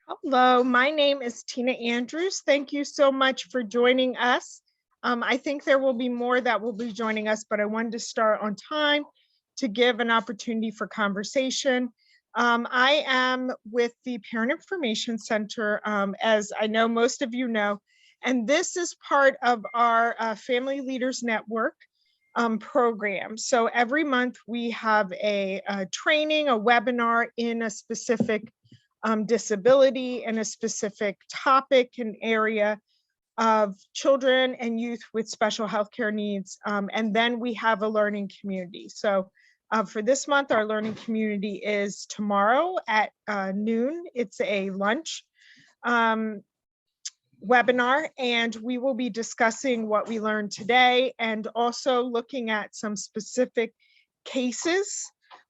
Hello, my name is Tina Andrews. Thank you so much for joining us. I think there will be more that will be joining us, but I wanted to start on time to give an opportunity for conversation. I am with the Parent Information Center, as I know most of you know, and this is part of our Family Leaders Network program. So every month we have a training, a webinar in a specific disability and a specific topic and area of children and youth with special healthcare needs. And then we have a learning community. So for this month, our learning community is tomorrow at noon. It's a lunch webinar, and we will be discussing what we learned today and also looking at some specific cases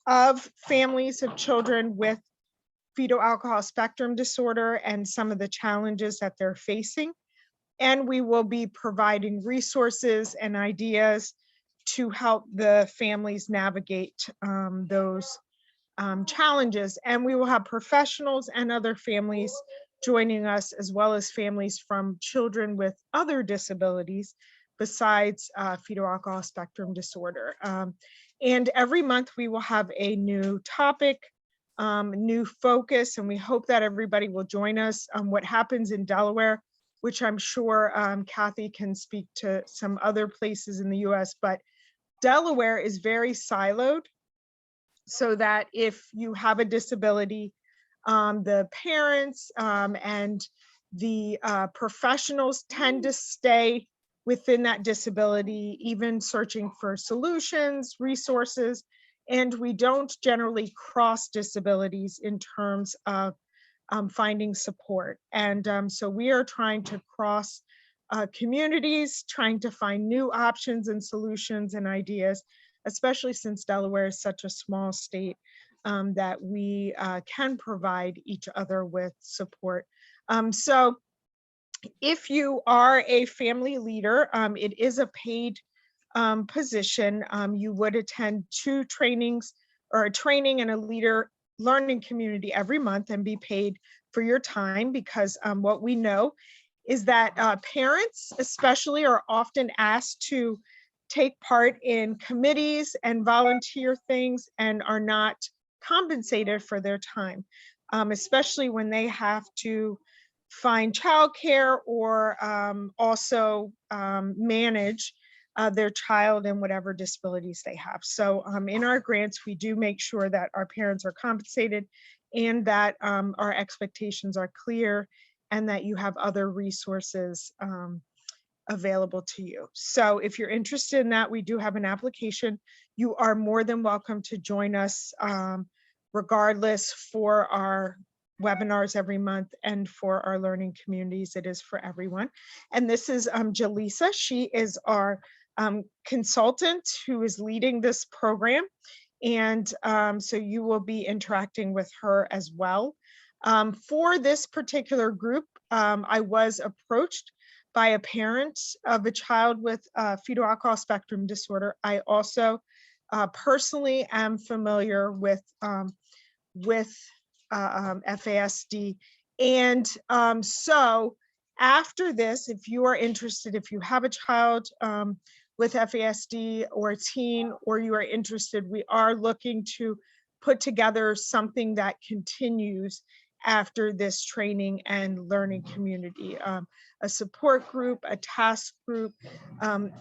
of families of children with fetal alcohol spectrum disorder and some of the challenges that they're facing. And we will be providing resources and ideas to help the families navigate those challenges. And we will have professionals and other families joining us, as well as families from children with other disabilities besides fetal alcohol spectrum disorder. And every month we will have a new topic, new focus, and we hope that everybody will join us. What happens in Delaware, which I'm sure Kathy can speak to some other places in the US, but Delaware is very siloed, so that if you have a disability, the parents and the professionals tend to stay within that disability, even searching for solutions, resources, and we don't generally cross disabilities in terms of finding support. And so we are trying to cross communities, trying to find new options and solutions and ideas, especially since Delaware is such a small state, that we can provide each other with support. So if you are a family leader, it is a paid position. You would attend 2 trainings, or a training and a leader learning community every month, and be paid for your time, because what we know is that parents especially are often asked to take part in committees and volunteer things and are not compensated for their time, especially when they have to find childcare or also manage their child and whatever disabilities they have. So in our grants, we do make sure that our parents are compensated, and that our expectations are clear, and that you have other resources available to you. So if you're interested in that, we do have an application. You are more than welcome to join us regardless, for our webinars every month and for our learning communities. It is for everyone. And this is Jaleesa. She is our consultant who is leading this program. And so you will be interacting with her as well. For this particular group, I was approached by a parent of a child with fetal alcohol spectrum disorder. I also personally am familiar with FASD. And so after this, if you are interested, if you have a child with FASD or a teen, or you are interested, we are looking to put together something that continues after this training and learning community, a support group, a task group,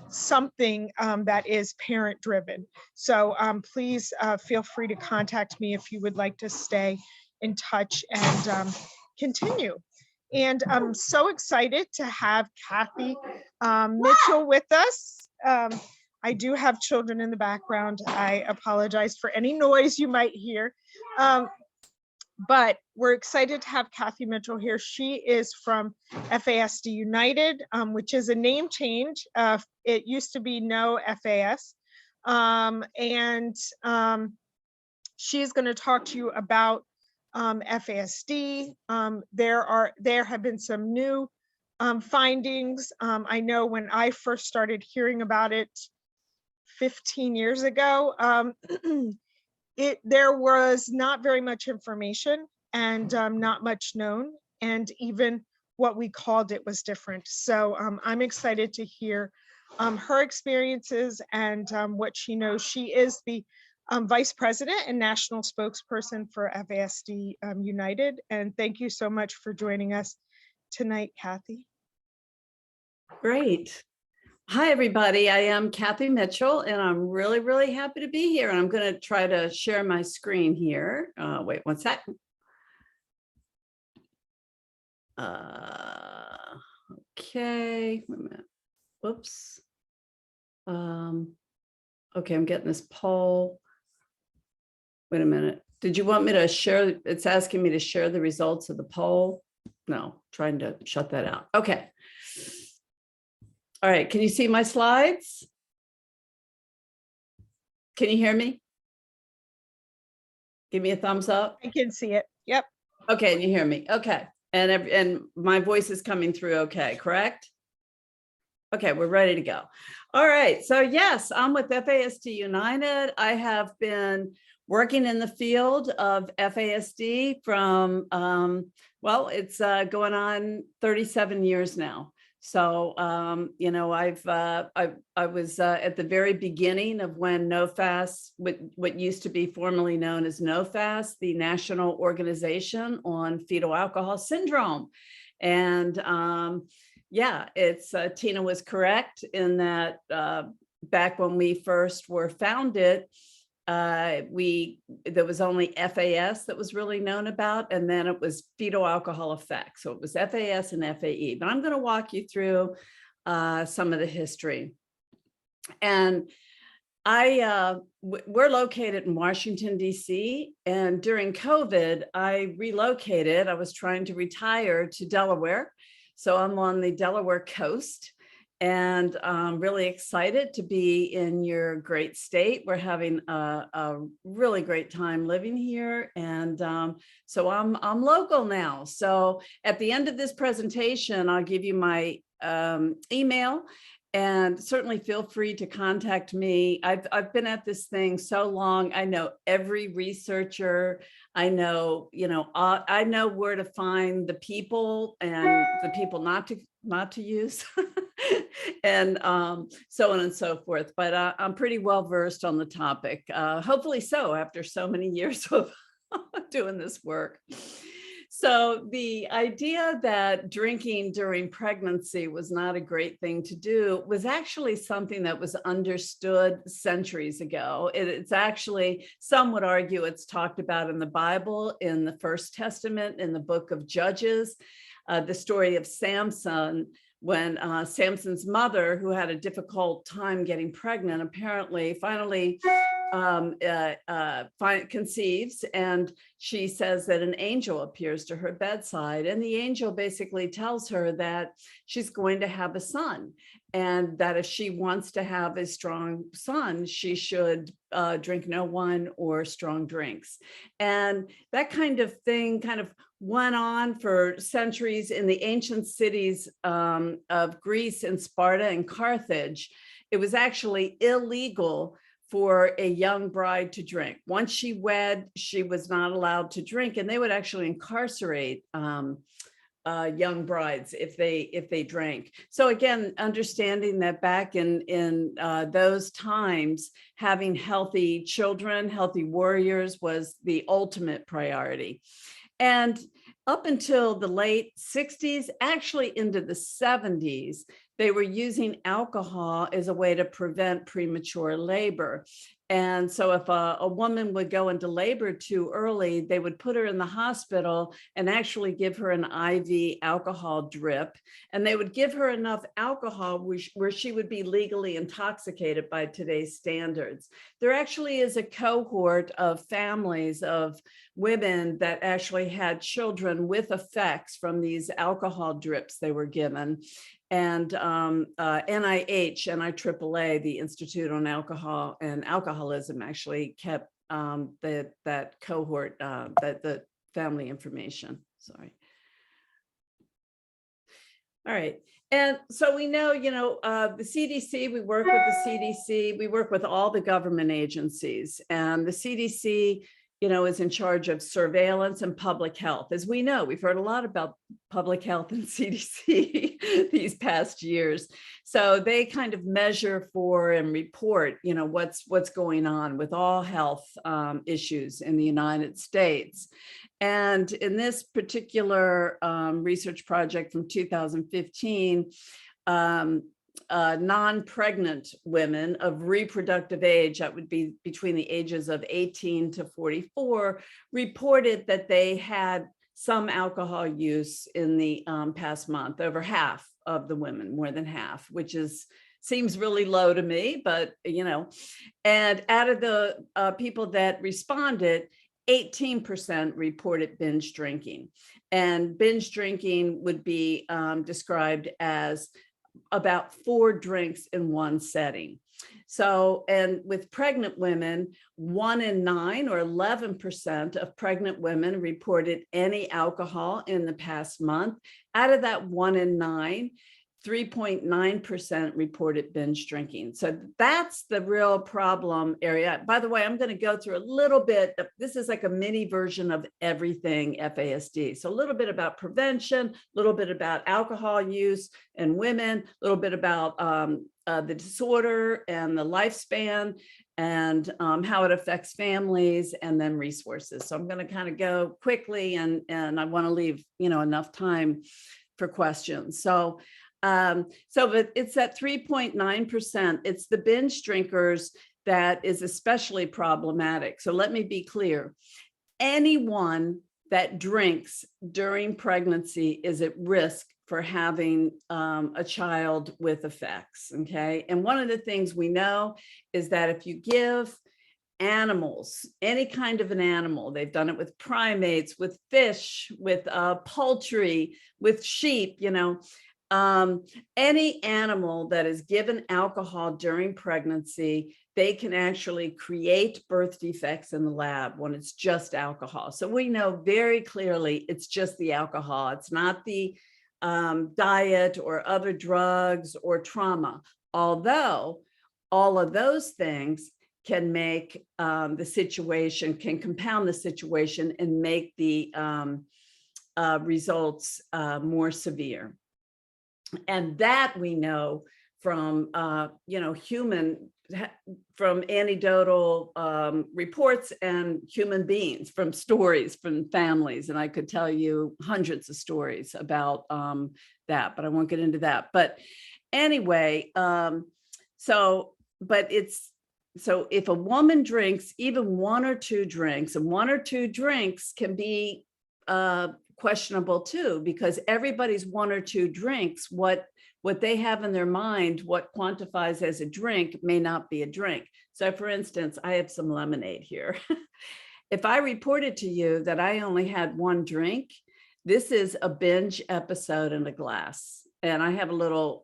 something that is parent driven. So please feel free to contact me if you would like to stay in touch and continue. And I'm so excited to have Kathy Mitchell with us. I do have children in the background. I apologize for any noise you might hear. But we're excited to have Kathy Mitchell here. She is from FASD United, which is a name change. It used to be No FAS. She's going to talk to you about FASD. There have been some new findings. I know when I first started hearing about it 15 years ago, there was not very much information and not much known. and even what we called it was different. So I'm excited to hear her experiences and what she knows. She is the Vice President and National Spokesperson for FASD United. And thank you so much for joining us tonight, Kathy. Great. Hi, everybody. I am Kathy Mitchell, and I'm really, really happy to be here. And I'm going to try to share my screen here. Wait one second. Okay, wait a minute. Whoops. Okay, I'm getting this poll. Wait a minute. Did you want me to share? It's asking me to share the results of the poll. No, trying to shut that out. Okay. All right, can you see my slides? Can you hear me? Give me a thumbs up. I can see it. Yep. Okay, and you hear me. Okay. And my voice is coming through okay, correct? Okay, we're ready to go. All right, so yes, I'm with FASD United. I have been working in the field of FASD from, well, it's going on 37 years now. So, you know, I was at the very beginning of when NOFAS, what used to be formerly known as NOFAS, the National Organization on Fetal Alcohol Syndrome. And yeah, it's Tina was correct in that back when we first were founded, there was only FAS that was really known about, and then it was fetal alcohol effects. So it was FAS and FAE, but I'm going to walk you through some of the history. And we're located in Washington, D.C. And during COVID, I relocated. I was trying to retire to Delaware. So I'm on the Delaware coast. And I'm really excited to be in your great state. We're having a really great time living here. And so I'm local now. So at the end of this presentation, I'll give you my email, and certainly feel free to contact me. I've been at this thing so long. I know every researcher. I know, you know, I know where to find the people and the people not to use. And so on and so forth. But I'm pretty well versed on the topic. Hopefully so, after so many years of doing this work. So the idea that drinking during pregnancy was not a great thing to do was actually something that was understood centuries ago. It's actually, some would argue it's talked about in the Bible, in the First Testament, in the book of Judges, the story of Samson, when Samson's mother, who had a difficult time getting pregnant, apparently finally conceives, and she says that an angel appears to her bedside, and the angel basically tells her that she's going to have a son, and that if she wants to have a strong son, she should drink no wine or strong drinks. And that kind of thing kind of went on for centuries in the ancient cities of Greece and Sparta and Carthage. It was actually illegal for a young bride to drink. Once she wed, she was not allowed to drink, and they would actually incarcerate young brides if they drank. So again, understanding that back in those times, having healthy children, healthy warriors was the ultimate priority. And up until the late 60s, actually into the 70s, they were using alcohol as a way to prevent premature labor. And so if a woman would go into labor too early, they would put her in the hospital and actually give her an IV alcohol drip. And they would give her enough alcohol where she would be legally intoxicated by today's standards. There actually is a cohort of families of women that actually had children with effects from these alcohol drips they were given. And NIH, NIAAA, the Institute on Alcohol and Alcoholism, actually kept that cohort, the family information. Sorry. All right. And so we know, you know, the CDC, we work with the CDC, we work with all the government agencies, and the CDC, is in charge of surveillance and public health. As we know, we've heard a lot about public health and CDC these past years. So they kind of measure for and report, what's going on with all health issues in the United States. And in this particular research project from 2015, non-pregnant women of reproductive age, that would be between the ages of 18 to 44, reported that they had some alcohol use in the past month. Over half of the women, more than half, which seems really low to me, but and out of the people that responded, 18% reported binge drinking. And binge drinking would be described as about 4 drinks in one setting. So, and with pregnant women, 1 in 9 or 11% of pregnant women reported any alcohol in the past month. Out of that 1 in 9, 3.9% reported binge drinking. So that's the real problem area. By the way, I'm going to go through a little bit. This is like a mini version of everything FASD. So a little bit about prevention, a little bit about alcohol use in women, a little bit about the disorder and the lifespan, and how it affects families, and then resources. So I'm going to kind of go quickly, and I want to leave enough time for questions. But it's that 3.9%. It's the binge drinkers that is especially problematic. So let me be clear. Anyone that drinks during pregnancy is at risk for having a child with effects, okay? And one of the things we know is that if you give animals, any kind of an animal, they've done it with primates, with fish, with poultry, with sheep, any animal that is given alcohol during pregnancy, they can actually create birth defects in the lab when it's just alcohol. So we know very clearly it's just the alcohol. It's not the diet or other drugs or trauma, although all of those things can make the situation, can compound the situation and make the results more severe. And that we know from, from anecdotal reports and human beings, from stories, from families. And I could tell you hundreds of stories about that, but I won't get into that. But anyway, so if a woman drinks even 1 or 2 drinks, and 1 or 2 drinks can be questionable too, because everybody's 1 or 2 drinks, what they have in their mind, what quantifies as a drink may not be a drink. So for instance, I have some lemonade here. If I reported to you that I only had 1 drink, this is a binge episode in a glass. And I have a little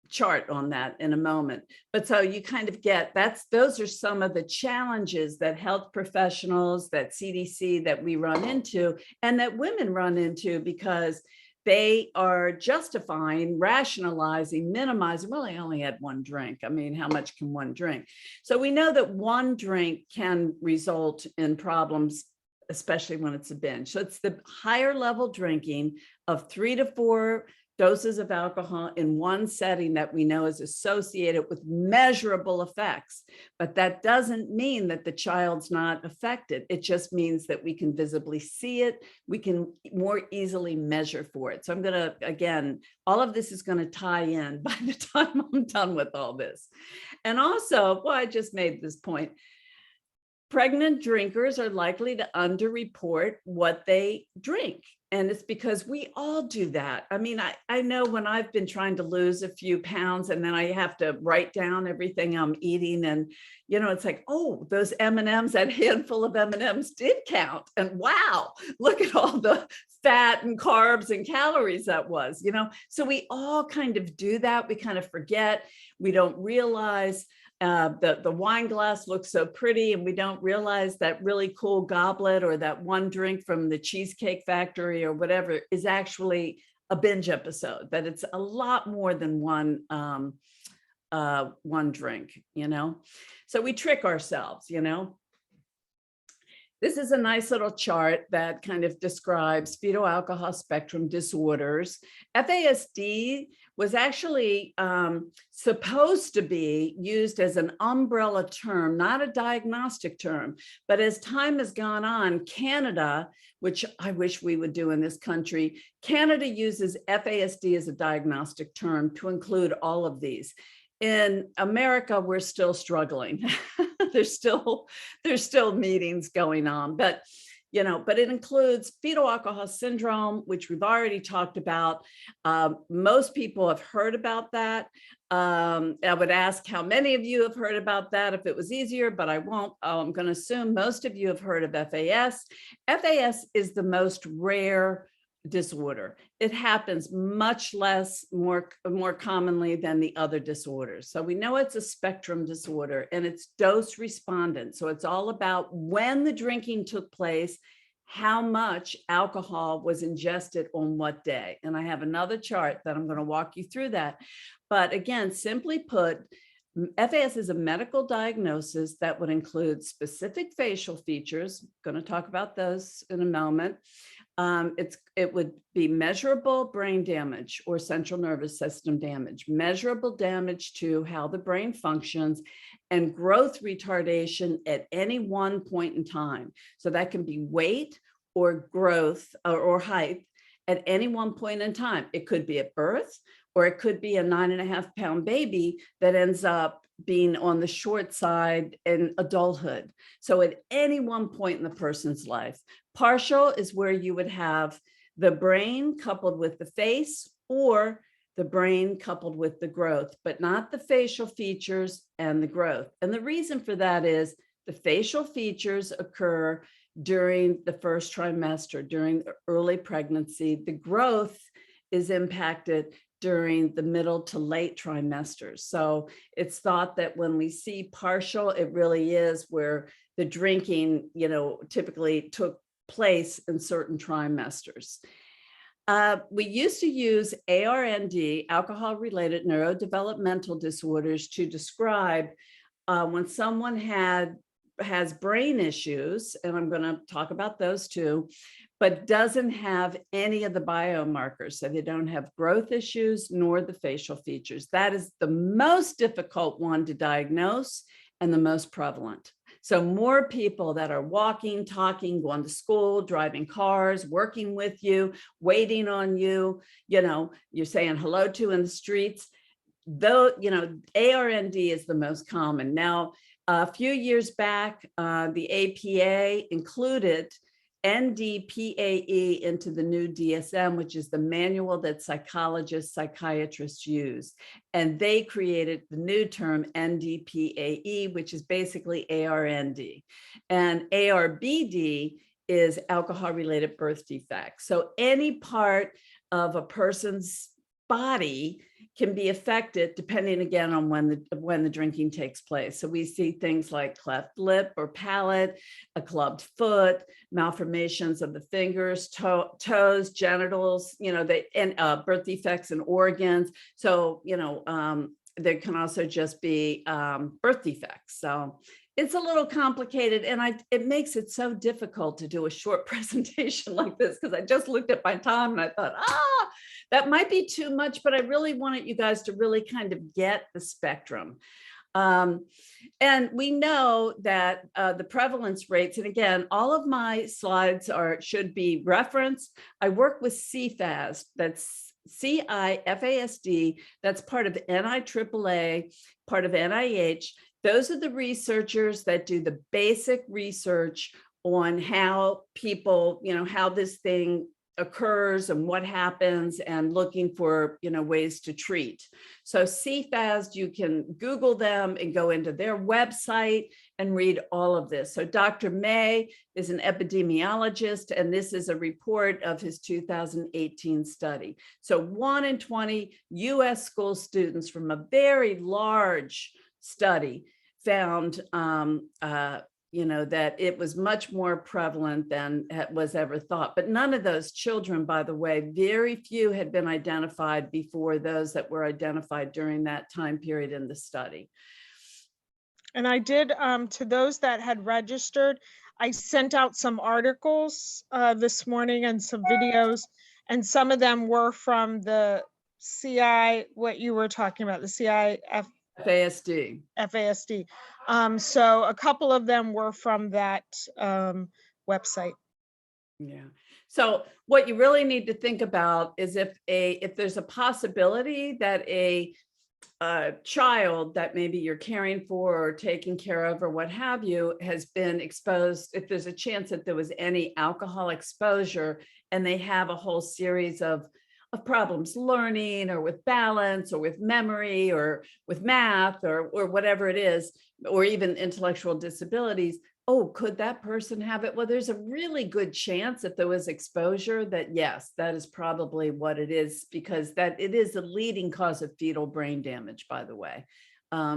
chart on that in a moment. But so you kind of get, those are some of the challenges that health professionals, that CDC, that we run into, and that women run into, because they are justifying, rationalizing, minimizing, well, I only had 1 drink. I mean, how much can 1 drink? So we know that 1 drink can result in problems, especially when it's a binge. So it's the higher level drinking of 3 to 4 doses of alcohol in one setting that we know is associated with measurable effects. But that doesn't mean that the child's not affected. It just means that we can visibly see it. We can more easily measure for it. So I'm going to, again, all of this is going to tie in by the time I'm done with all this. And also, well, I just made this point. Pregnant drinkers are likely to underreport what they drink. And it's because we all do that. I mean, I know when I've been trying to lose a few pounds, and then I have to write down everything I'm eating, and, it's like, oh, those M&Ms, that handful of M&Ms did count. And wow, look at all the fat and carbs and calories that was, So we all kind of do that. We kind of forget. We don't realize the wine glass looks so pretty, and we don't realize that really cool goblet or that 1 drink from the Cheesecake Factory or whatever is actually a binge episode, that it's a lot more than one drink, So we trick ourselves, This is a nice little chart that kind of describes fetal alcohol spectrum disorders. FASD was actually supposed to be used as an umbrella term, not a diagnostic term. But as time has gone on, Canada, which I wish we would do in this country, Canada uses FASD as a diagnostic term to include all of these. In America, we're still struggling. there's still meetings going on, but but it includes fetal alcohol syndrome, which we've already talked about. Most people have heard about that. I would ask how many of you have heard about that if it was easier, but I won't. I'm going to assume most of you have heard of FAS. FAS is the most rare disorder. It happens much less, more commonly than the other disorders. So we know it's a spectrum disorder and it's dose respondent. So it's all about when the drinking took place, how much alcohol was ingested on what day. And I have another chart that I'm going to walk you through that. But again, simply put, FAS is a medical diagnosis that would include specific facial features. I'm going to talk about those in a moment. It would be measurable brain damage or central nervous system damage, measurable damage to how the brain functions, and growth retardation at any one point in time. So that can be weight or growth or height at any one point in time. It could be at birth, or it could be a 9.5-pound baby that ends up being on the short side in adulthood. So at any one point in the person's life. Partial is where you would have the brain coupled with the face, or the brain coupled with the growth, but not the facial features and the growth. And the reason for that is the facial features occur during the first trimester, during early pregnancy. The growth is impacted during the middle to late trimesters. So it's thought that when we see partial, it really is where the drinking, typically took place in certain trimesters. We used to use ARND, alcohol-related neurodevelopmental disorders, to describe when someone has brain issues, and I'm going to talk about those too, but doesn't have any of the biomarkers. So they don't have growth issues nor the facial features. That is the most difficult one to diagnose and the most prevalent. So more people that are walking, talking, going to school, driving cars, working with you, waiting on you, you're saying hello to in the streets, though, ARND is the most common. Now, a few years back, the APA included NDPAE into the new DSM, which is the manual that psychologists, psychiatrists use. And they created the new term NDPAE, which is basically ARND. And ARBD is alcohol-related birth defects. So any part of a person's body can be affected depending again on when the drinking takes place. So we see things like cleft lip or palate, a clubbed foot, malformations of the fingers, toes, genitals, and birth defects in organs. So there can also just be birth defects. So it's a little complicated, and it makes it so difficult to do a short presentation like this, because I just looked at my time and I thought, that might be too much, but I really wanted you guys to really kind of get the spectrum. And we know that the prevalence rates, and again, all of my slides should be referenced. I work with CFASD, that's CIFASD, that's part of NIAAA, part of NIH. Those are the researchers that do the basic research on how people, how this thing occurs and what happens, and looking for, ways to treat. So CFASD, you can Google them and go into their website and read all of this. So Dr. May is an epidemiologist, and this is a report of his 2018 study. So 1 in 20 US school students from a very large study found that it was much more prevalent than was ever thought. But none of those children, by the way, very few had been identified before those that were identified during that time period in the study. And I did, to those that had registered, I sent out some articles this morning and some videos, and some of them were from the CI, what you were talking about, the CIF FASD. FASD. So a couple of them were from that website. Yeah. So what you really need to think about is if there's a possibility that a child that maybe you're caring for or taking care of or what have you has been exposed, if there's a chance that there was any alcohol exposure and they have a whole series of problems learning or with balance or with memory or with math or whatever it is, or even intellectual disabilities, oh, could that person have it? Well, there's a really good chance if there was exposure that yes, that is probably what it is, because that it is the leading cause of fetal brain damage, by the way.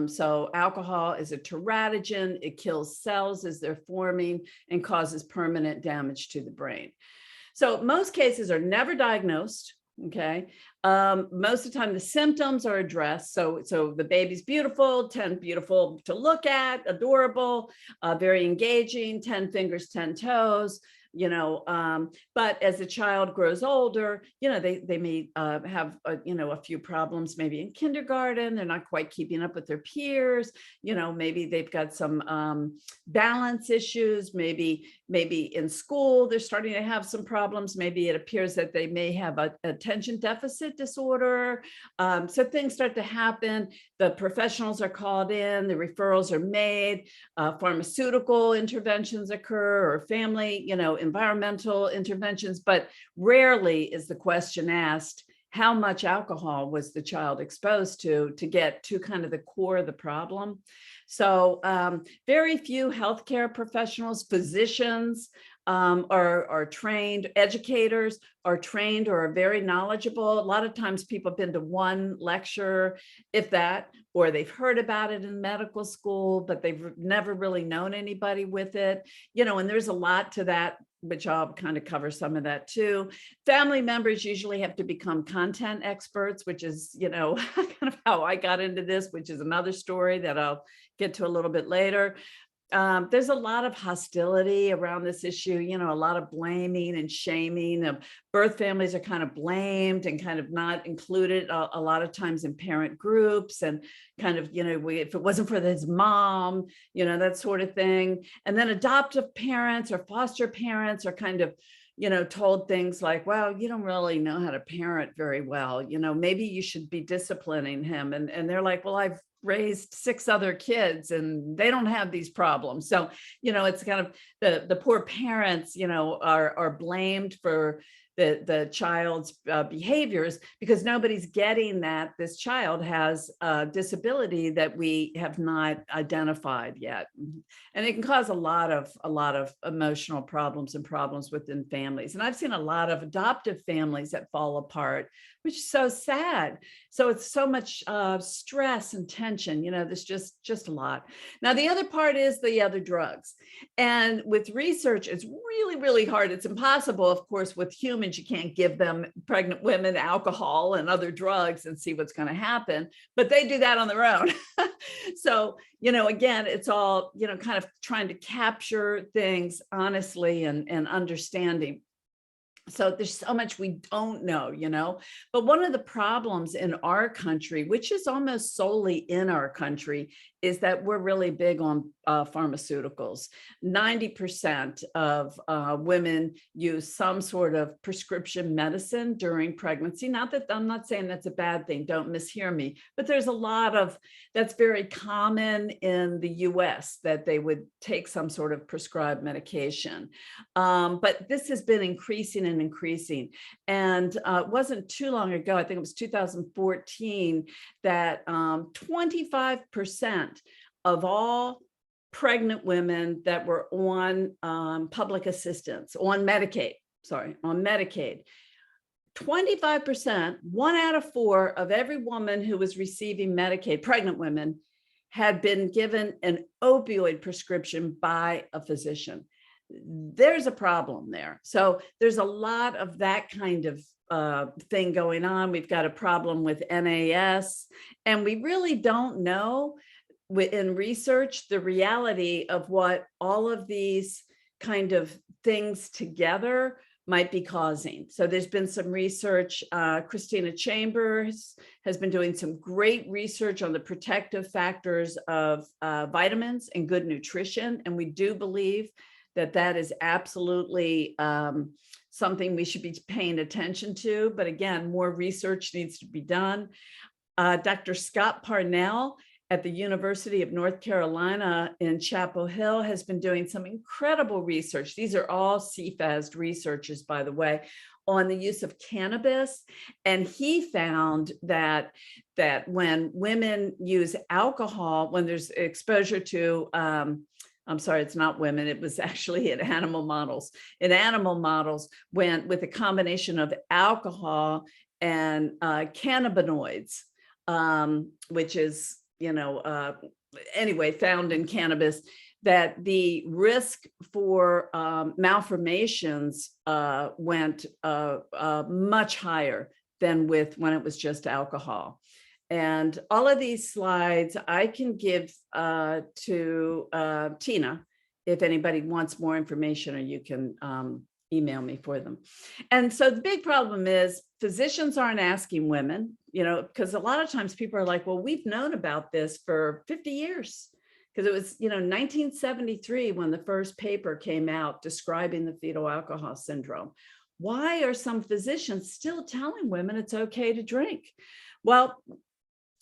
So alcohol is a teratogen. It kills cells as they're forming and causes permanent damage to the brain. So most cases are never diagnosed. Okay. Most of the time the symptoms are addressed. So the baby's beautiful, 10 beautiful to look at, adorable, very engaging, 10 fingers, 10 toes, but as the child grows older, they may have, a few problems, maybe in kindergarten, they're not quite keeping up with their peers, maybe they've got some balance issues, maybe in school, they're starting to have some problems. Maybe it appears that they may have a attention deficit disorder. So things start to happen. The professionals are called in, the referrals are made, pharmaceutical interventions occur, or family, environmental interventions, but rarely is the question asked, how much alcohol was the child exposed to get to kind of the core of the problem. So very few healthcare professionals, physicians are trained, educators are trained or are very knowledgeable. A lot of times people have been to one lecture, if that, or they've heard about it in medical school, but they've never really known anybody with it, and there's a lot to that, which I'll kind of cover some of that too. Family members usually have to become content experts, which is, kind of how I got into this, which is another story that I'll get to a little bit later. There's a lot of hostility around this issue, a lot of blaming and shaming. Birth families are kind of blamed and kind of not included a lot of times in parent groups, and kind of, if it wasn't for his mom, that sort of thing. And then adoptive parents or foster parents are kind of, told things like, well, you don't really know how to parent very well, maybe you should be disciplining him. And they're like, well, I've raised 6 other kids and they don't have these problems. So, it's kind of the poor parents, are blamed for the child's behaviors, because nobody's getting that this child has a disability that we have not identified yet. And it can cause a lot of emotional problems and problems within families. And I've seen a lot of adoptive families that fall apart, which is so sad. So it's so much stress and tension, there's just a lot. Now, the other part is the other drugs. And with research, it's really, really hard. It's impossible, of course, with humans. You can't give them, pregnant women, alcohol and other drugs and see what's going to happen, but they do that on their own. So, again, it's all, kind of trying to capture things honestly and understanding. So there's so much we don't know, but one of the problems in our country, which is almost solely in our country, is that we're really big on pharmaceuticals. 90% of women use some sort of prescription medicine during pregnancy. Not that I'm not saying that's a bad thing, don't mishear me, but there's a lot of, that's very common in the US, that they would take some sort of prescribed medication. But this has been increasing and increasing. And it wasn't too long ago, I think it was 2014, that 25% of all pregnant women that were on public assistance, on Medicaid, 25%, 1 out of 4 of every woman who was receiving Medicaid, pregnant women, had been given an opioid prescription by a physician. There's a problem there. So there's a lot of that kind of thing going on. We've got a problem with NAS, and we really don't know in research the reality of what all of these kind of things together might be causing. So there's been some research. Christina Chambers has been doing some great research on the protective factors of vitamins and good nutrition. And we do believe that that is absolutely something we should be paying attention to. But again, more research needs to be done. Dr. Scott Parnell at the University of North Carolina in Chapel Hill has been doing some incredible research. These are all CFASD researchers, by the way, on the use of cannabis. And he found that when women use alcohol, when there's exposure to I'm sorry, it's not women. It was actually in animal models. In animal models, when with a combination of alcohol and cannabinoids, which is, anyway, found in cannabis, that the risk for malformations went much higher than when it was just alcohol. And all of these slides I can give to Tina if anybody wants more information, or you can email me for them. And so the big problem is physicians aren't asking women, because a lot of times people are like, well, we've known about this for 50 years. Because it was, 1973 when the first paper came out describing the fetal alcohol syndrome. Why are some physicians still telling women it's okay to drink? Well,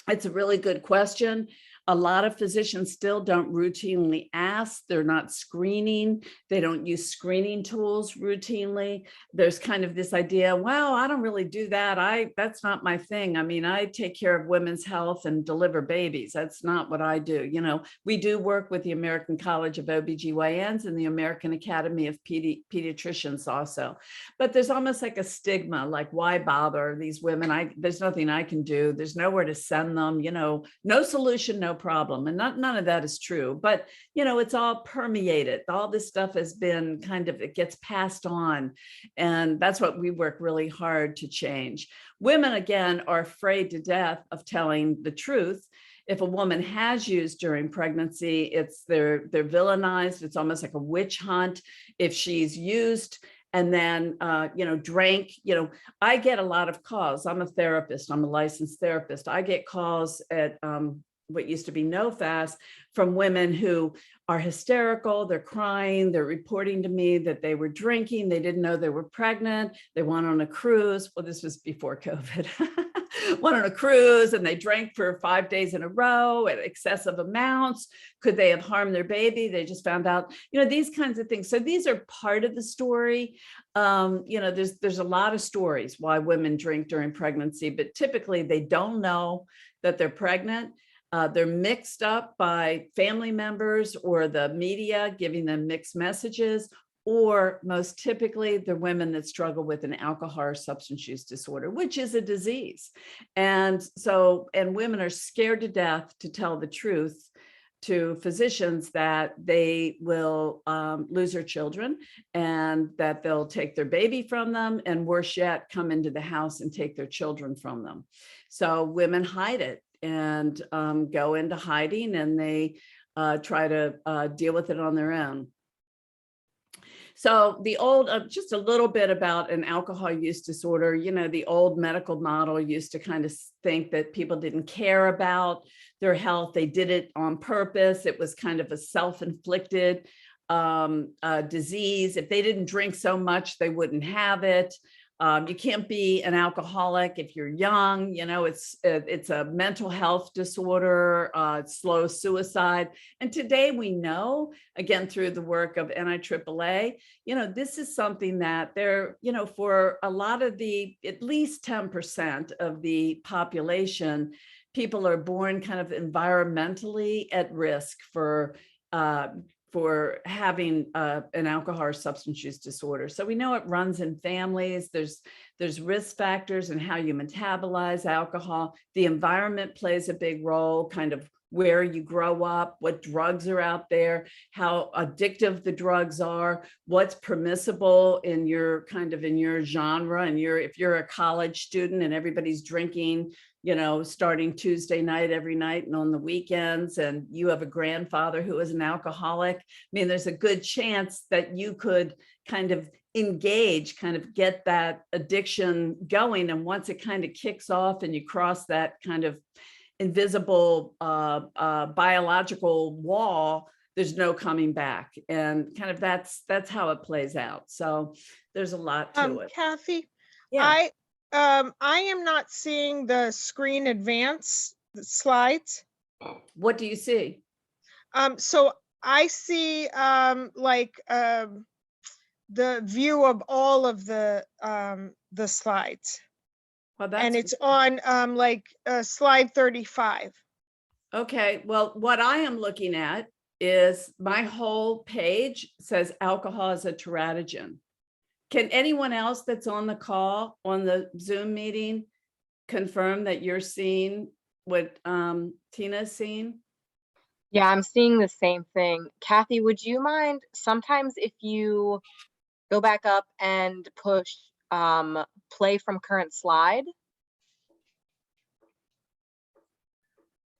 it's a really good question. A lot of physicians still don't routinely ask. They're not screening. They don't use screening tools routinely. There's kind of this idea, well, I don't really do that. That's not my thing. I mean, I take care of women's health and deliver babies. That's not what I do. We do work with the American College of OBGYNs and the American Academy of Pediatricians also. But there's almost like a stigma, like, why bother these women? There's nothing I can do. There's nowhere to send them, no solution, no problem. And none of that is true, but it's all permeated. All this stuff has been it gets passed on. And that's what we work really hard to change. Women, again, are afraid to death of telling the truth. If a woman has used during pregnancy, they're villainized. It's almost like a witch hunt. If she's used and then, drank, I get a lot of calls. I'm a therapist. I'm a licensed therapist. I get calls at what used to be NoFast from women who are hysterical. They're crying. They're reporting to me that they were drinking. They didn't know they were pregnant. They went on a cruise. Well, this was before COVID. Went on a cruise and they drank for 5 days in a row at excessive amounts. Could they have harmed their baby? They just found out, these kinds of things. So these are part of the story. There's a lot of stories why women drink during pregnancy, but typically they don't know that they're pregnant. They're mixed up by family members or the media giving them mixed messages, or most typically they're women that struggle with an alcohol or substance use disorder, which is a disease. And women are scared to death to tell the truth to physicians that they will lose their children and that they'll take their baby from them, and worse yet, come into the house and take their children from them. So women hide it and go into hiding, and they try to deal with it on their own. So the old, just a little bit about an alcohol use disorder, the old medical model used to kind of think that people didn't care about their health. They did it on purpose. It was kind of a self-inflicted disease. If they didn't drink so much, they wouldn't have it. You can't be an alcoholic if you're young. It's a mental health disorder, slow suicide. And today we know, again, through the work of NIAAA, this is something that for a lot of at least 10% of the population, people are born kind of environmentally at risk for having an alcohol or substance use disorder. So we know it runs in families. There's risk factors in how you metabolize alcohol. The environment plays a big role, kind of where you grow up, what drugs are out there, how addictive the drugs are, what's permissible in your genre, and if you're a college student and everybody's drinking starting Tuesday night every night and on the weekends, and you have a grandfather who is an alcoholic, I mean, there's a good chance that you could kind of engage, kind of get that addiction going. And once it kind of kicks off and you cross that kind of invisible biological wall, there's no coming back. And kind of that's how it plays out. So there's a lot to it. Kathy, Yeah. I am not seeing the screen advance the slides. What do you see? So I see the view of all of the slides, Well, and that's it's on slide 35. okay. Well, what I am looking at is my whole page says alcohol is a teratogen. Can anyone else that's on the call, on the Zoom meeting, confirm that you're seeing what Tina's seeing? Yeah, I'm seeing the same thing. Kathy, would you mind sometimes if you go back up and push play from current slide?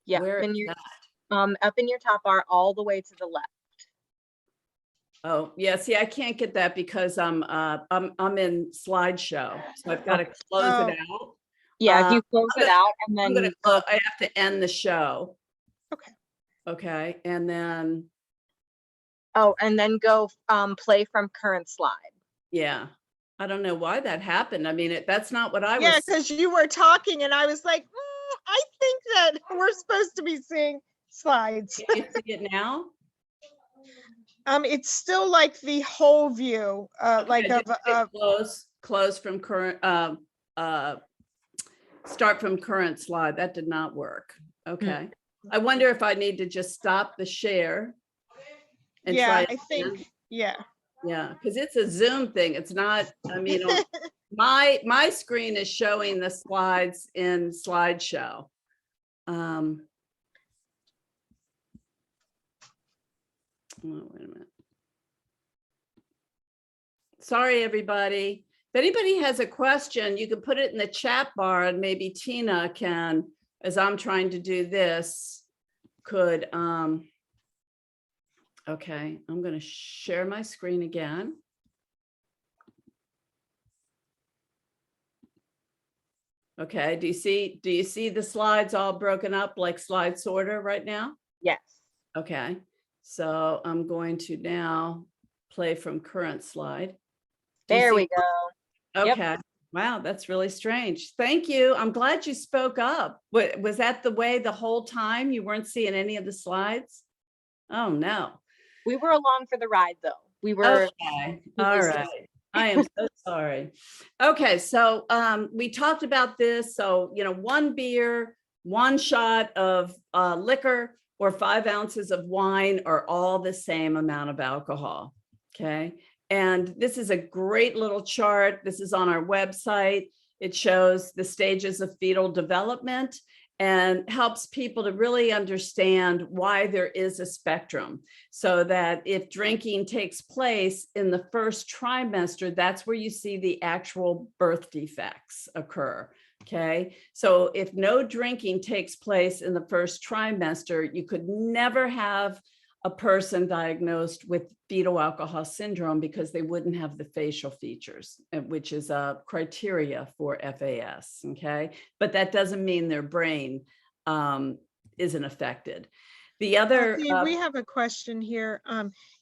Yeah, Where in is your, that? up in your top bar all the way to the left. Oh, yeah. See, I can't get that because I'm in slideshow, so I've got to close it out. Yeah, if you close I'm it gonna- out and I'm then gonna. go, I have to end the show. Okay. Okay, and then oh, and then go play from current slide. yeah, I don't know why that happened. I mean, that's not what I Yeah, was. because you were talking and I was like, I think that we're supposed to be seeing slides. Can you see it now? It's still like the whole view, like Okay, of close from current. Start from current slide. That did not work. Okay, I wonder if I need to just stop the share. And yeah, try I think, yeah. Yeah, because it's a Zoom thing. It's not, I mean, on my screen is showing the slides in slideshow. Oh, wait a minute. Sorry, everybody. If anybody has a question, you can put it in the chat bar and maybe Tina can, as I'm trying to do this, could, okay, I'm going to share my screen again. Okay, do you see the slides all broken up like slide sorter right now? Yes. Okay, so I'm going to now play from current slide. There we go. Okay. Yep. Wow, that's really strange. Thank you. I'm glad you spoke up. Was that the way the whole time? You weren't seeing any of the slides? Oh, no. We were along for the ride though. We were. Okay. All right. I am so sorry. Okay, so we talked about this. So, 1 beer, 1 shot of liquor, or 5 ounces of wine are all the same amount of alcohol. Okay. And this is a great little chart. This is on our website. It shows the stages of fetal development and helps people to really understand why there is a spectrum, so that if drinking takes place in the first trimester, that's where you see the actual birth defects occur. Okay, so if no drinking takes place in the first trimester, you could never have a person diagnosed with fetal alcohol syndrome because they wouldn't have the facial features, which is a criteria for FAS. Okay, but that doesn't mean their brain isn't affected. The other, we have a question here.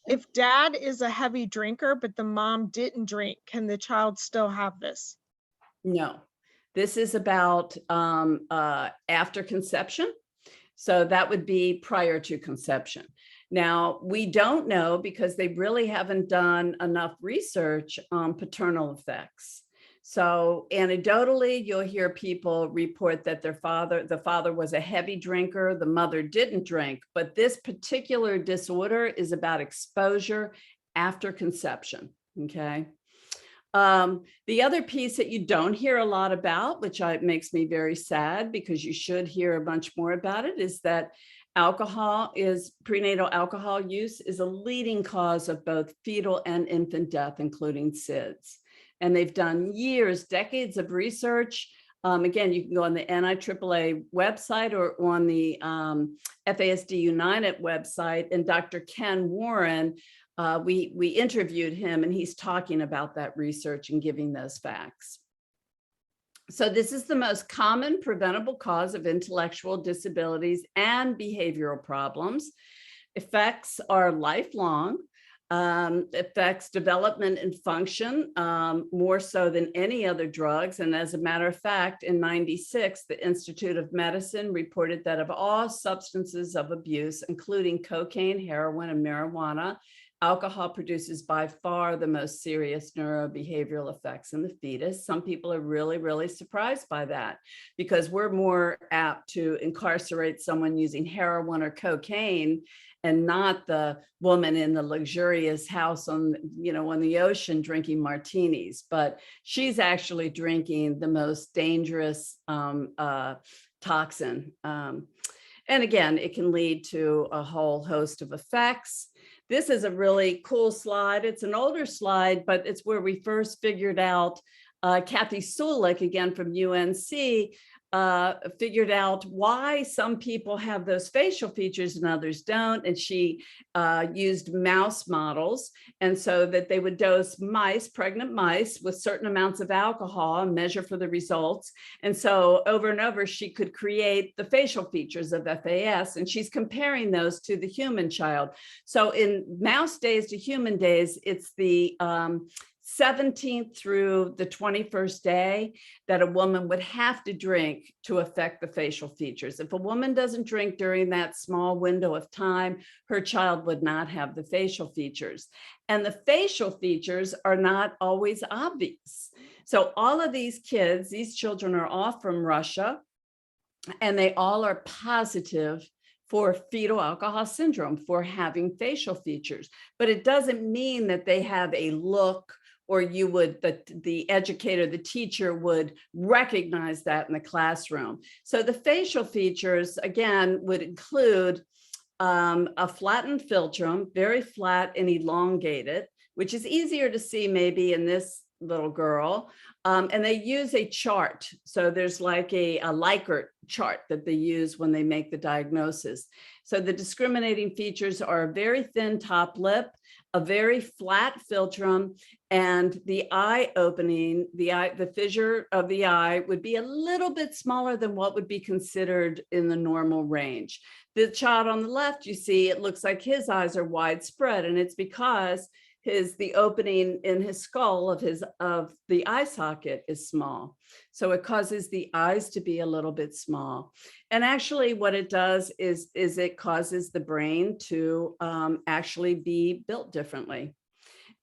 If dad is a heavy drinker, but the mom didn't drink, can the child still have this? No, this is about after conception. So that would be prior to conception. Now, we don't know because they really haven't done enough research on paternal effects. So anecdotally, you'll hear people report that the father was a heavy drinker, the mother didn't drink, but this particular disorder is about exposure after conception, okay? The other piece that you don't hear a lot about, which makes me very sad because you should hear a bunch more about it, is that prenatal alcohol use is a leading cause of both fetal and infant death, including SIDS. And they've done decades of research Again, you can go on the NIAAA website or on the FASD United website. And Dr. Ken Warren, we interviewed him, and he's talking about that research and giving those facts. So this is the most common preventable cause of intellectual disabilities and behavioral problems. Effects are lifelong. Affects development and function more so than any other drugs. And as a matter of fact, in '96, the Institute of Medicine reported that of all substances of abuse, including cocaine, heroin, and marijuana, alcohol produces by far the most serious neurobehavioral effects in the fetus. Some people are really, really surprised by that, because we're more apt to incarcerate someone using heroin or cocaine and not the woman in the luxurious house on, on the ocean drinking martinis. But she's actually drinking the most dangerous toxin. And again, it can lead to a whole host of effects. This is a really cool slide. It's an older slide, but it's where we first figured out, Kathy Sulik, again from UNC, figured out why some people have those facial features and others don't. And she used mouse models, and so that they would dose mice, pregnant mice, with certain amounts of alcohol and measure for the results. And so over and over, she could create the facial features of FAS, and she's comparing those to the human child. So in mouse days to human days, it's the 17th through the 21st day that a woman would have to drink to affect the facial features. If a woman doesn't drink during that small window of time, her child would not have the facial features. And the facial features are not always obvious. So all of these kids, these children are all from Russia, and they all are positive for fetal alcohol syndrome, for having facial features. But it doesn't mean that they have a look, or you would, the educator, the teacher would recognize that in the classroom. So the facial features, again, would include a flattened philtrum, very flat and elongated, which is easier to see maybe in this little girl. And they use a chart. So there's like a Likert chart that they use when they make the diagnosis. So the discriminating features are a very thin top lip, a very flat philtrum, and the eye opening, the fissure of the eye would be a little bit smaller than what would be considered in the normal range. The child on the left, you see, it looks like his eyes are widespread, and it's because the opening in his skull of the eye socket is small. So it causes the eyes to be a little bit small. And actually what it does is it causes the brain to actually be built differently.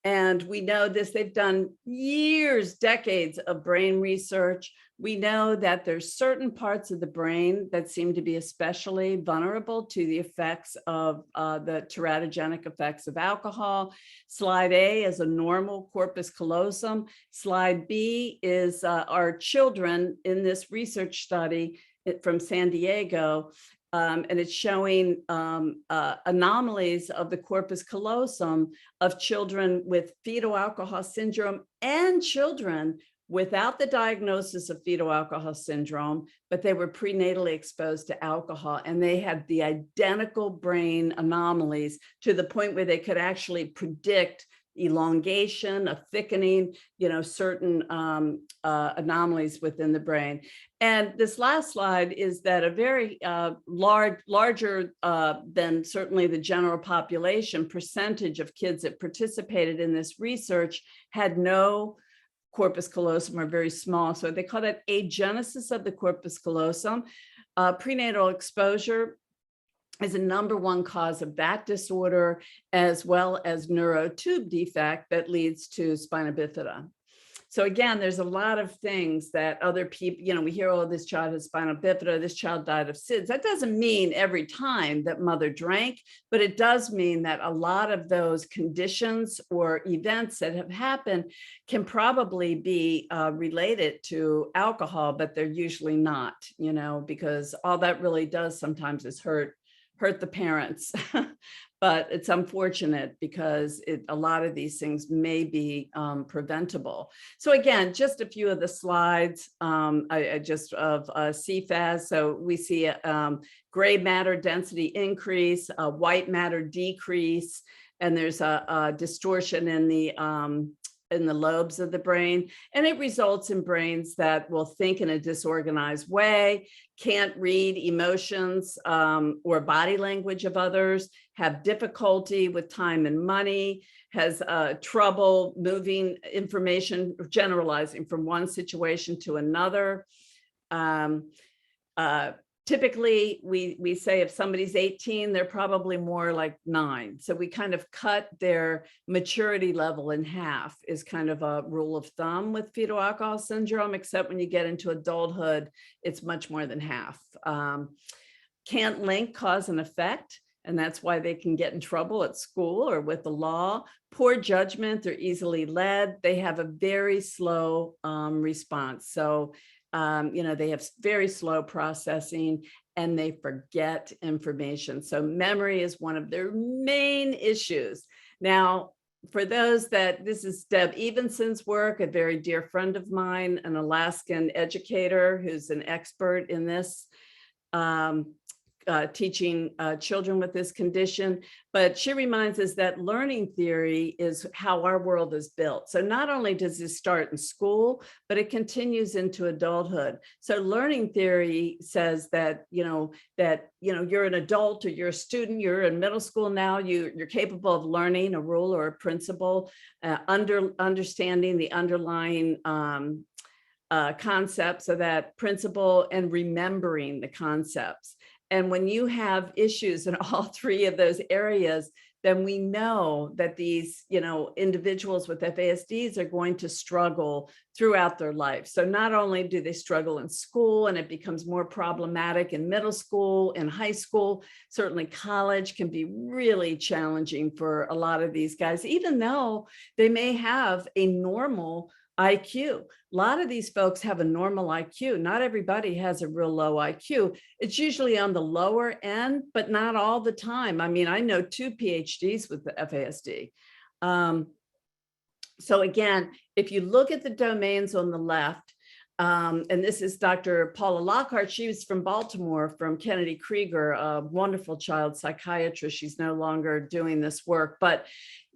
And we know this, they've done years, decades of brain research. We know that there's certain parts of the brain that seem to be especially vulnerable to the effects of the teratogenic effects of alcohol. Slide A is a normal corpus callosum. Slide B is our children in this research study from San Diego. And it's showing anomalies of the corpus callosum of children with fetal alcohol syndrome and children without the diagnosis of fetal alcohol syndrome, but they were prenatally exposed to alcohol, and they had the identical brain anomalies to the point where they could actually predict elongation, a thickening, certain anomalies within the brain. And this last slide is that a very larger than certainly the general population percentage of kids that participated in this research had no corpus callosum, or very small. So they call that agenesis of the corpus callosum. Prenatal exposure is a #1 cause of that disorder, as well as neurotube defect that leads to spina bifida. So again, there's a lot of things that other people, we hear, oh, this child has spina bifida, this child died of SIDS. That doesn't mean every time that mother drank, but it does mean that a lot of those conditions or events that have happened can probably be related to alcohol, but they're usually not, because all that really does sometimes is hurt the parents. but it's unfortunate because a lot of these things may be preventable. So again, just a few of the slides I just of CFAS. So we see gray matter density increase, white matter decrease, and there's a distortion in the lobes of the brain, and it results in brains that will think in a disorganized way, can't read emotions or body language of others, have difficulty with time and money, has trouble moving information, generalizing from one situation to another. Typically, we say if somebody's 18, they're probably more like 9. So we kind of cut their maturity level in half is kind of a rule of thumb with fetal alcohol syndrome, except when you get into adulthood, it's much more than half. Can't link cause and effect, and that's why they can get in trouble at school or with the law. Poor judgment, they're easily led. They have a very slow response. So they have very slow processing and they forget information. So memory is one of their main issues. Now, for those this is Deb Evenson's work, a very dear friend of mine, an Alaskan educator who's an expert in this, teaching children with this condition, but she reminds us that learning theory is how our world is built. So not only does this start in school, but it continues into adulthood. So learning theory says that, you're an adult or you're a student, you're in middle school now, you're capable of learning a rule or a principle, understanding the underlying concepts of that principle and remembering the concepts. And when you have issues in all 3 of those areas, then we know that these, individuals with FASDs are going to struggle throughout their life. So not only do they struggle in school and it becomes more problematic in middle school and high school, certainly college can be really challenging for a lot of these guys, even though they may have a normal IQ. A lot of these folks have a normal IQ. Not everybody has a real low IQ. It's usually on the lower end, but not all the time. I mean, I know 2 PhDs with the FASD. So again, if you look at the domains on the left, and this is Dr. Paula Lockhart. She was from Baltimore, from Kennedy Krieger, a wonderful child psychiatrist. She's no longer doing this work, but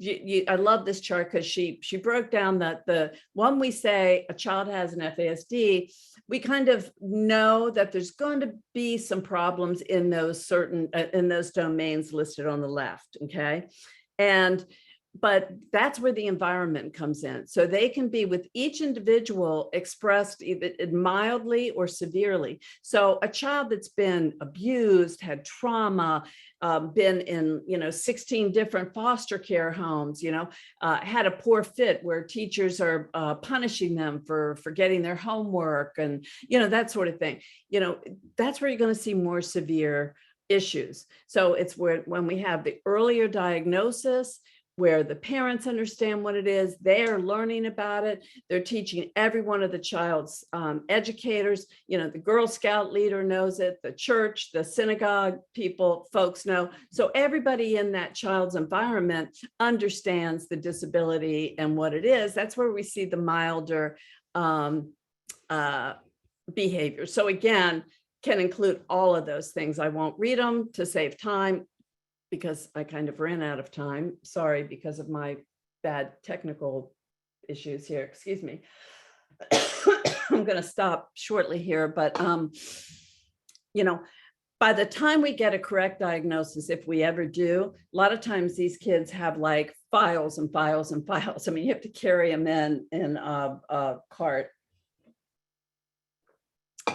I love this chart because she broke down that when we say a child has an FASD, we kind of know that there's going to be some problems in those domains listed on the left, okay? But that's where the environment comes in. So they can be with each individual expressed either mildly or severely. So a child that's been abused, had trauma, been in 16 different foster care homes, had a poor fit where teachers are punishing them for forgetting their homework and that sort of thing. That's where you're going to see more severe issues. So it's when we have the earlier diagnosis, where the parents understand what it is, they're learning about it, they're teaching every one of the child's educators, the Girl Scout leader knows it, the church, the synagogue folks know. So everybody in that child's environment understands the disability and what it is. That's where we see the milder behavior. So again, can include all of those things. I won't read them to save time, because I kind of ran out of time. Sorry, because of my bad technical issues here. Excuse me. I'm going to stop shortly here, but by the time we get a correct diagnosis, if we ever do, a lot of times these kids have like files and files and files. I mean, you have to carry them in a cart.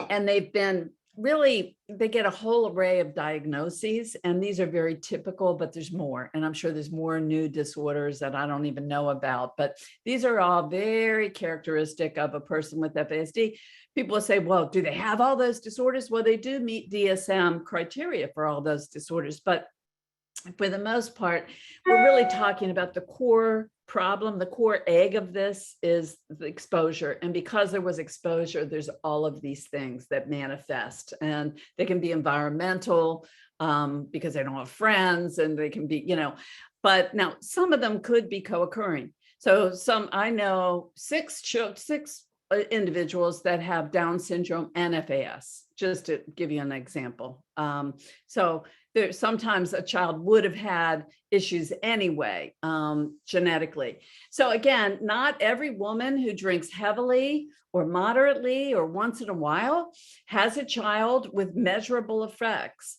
And they've been they get a whole array of diagnoses, and these are very typical, but there's more. And I'm sure there's more new disorders that I don't even know about, but these are all very characteristic of a person with FASD. People will say, well, do they have all those disorders? Well, they do meet DSM criteria for all those disorders, but for the most part, we're really talking about the core problem, the core egg of this is the exposure. And because there was exposure, there's all of these things that manifest, and they can be environmental, because they don't have friends, and they can be, but now some of them could be co-occurring. So I know six individuals that have Down syndrome and FAS, just to give you an example. So sometimes a child would have had issues anyway, genetically. So again, not every woman who drinks heavily or moderately or once in a while has a child with measurable effects.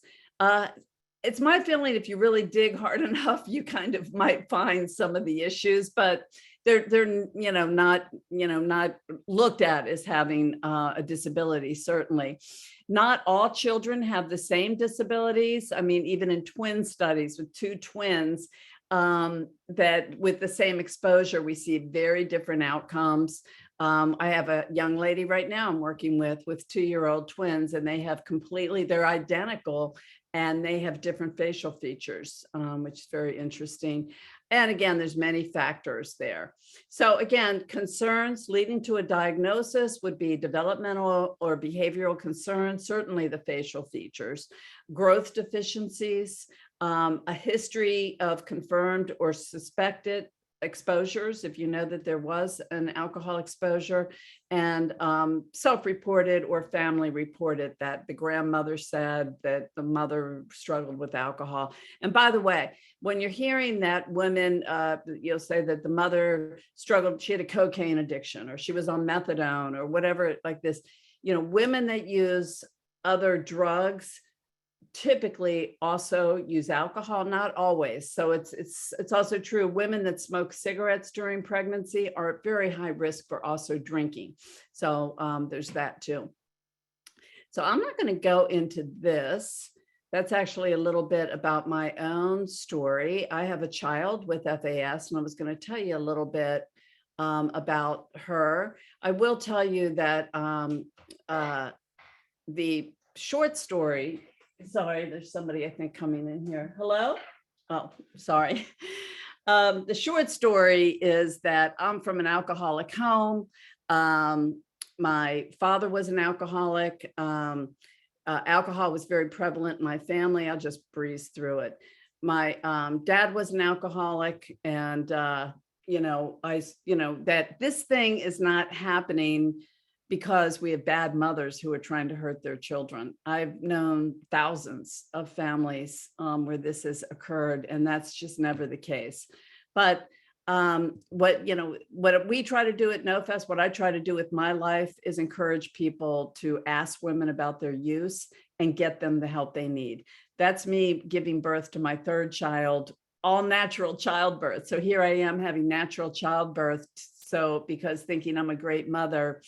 It's my feeling if you really dig hard enough, you kind of might find some of the issues, but they're not looked at as having a disability. Certainly not all children have the same disabilities. I mean, even in twin studies with two twins, that with the same exposure, we see very different outcomes. I have a young lady right now I'm working with 2-year-old twins, and they're identical, and they have different facial features, which is very interesting. And again, there's many factors there. So again, concerns leading to a diagnosis would be developmental or behavioral concerns, certainly the facial features, growth deficiencies, a history of confirmed or suspected exposures, if you know that there was an alcohol exposure, and self-reported or family reported that the grandmother said that the mother struggled with alcohol. And by the way, when you're hearing that women, you'll say that the mother struggled, she had a cocaine addiction, or she was on methadone or whatever like this, women that use other drugs typically also use alcohol, not always. So it's also true. Women that smoke cigarettes during pregnancy are at very high risk for also drinking. So there's that too. So I'm not going to go into this. That's actually a little bit about my own story. I have a child with FAS, and I was going to tell you a little bit about her. I will tell you that the short story, sorry, there's somebody I think coming in here. Hello? Oh, sorry. The short story is that I'm from an alcoholic home. My father was an alcoholic. Alcohol was very prevalent in my family. I'll just breeze through it. My dad was an alcoholic, and that this thing is not happening because we have bad mothers who are trying to hurt their children. I've known thousands of families where this has occurred, and that's just never the case. But what we try to do at NoFest, what I try to do with my life is encourage people to ask women about their use and get them the help they need. That's me giving birth to my third child, all natural childbirth. So here I am having natural childbirth. So because thinking I'm a great mother,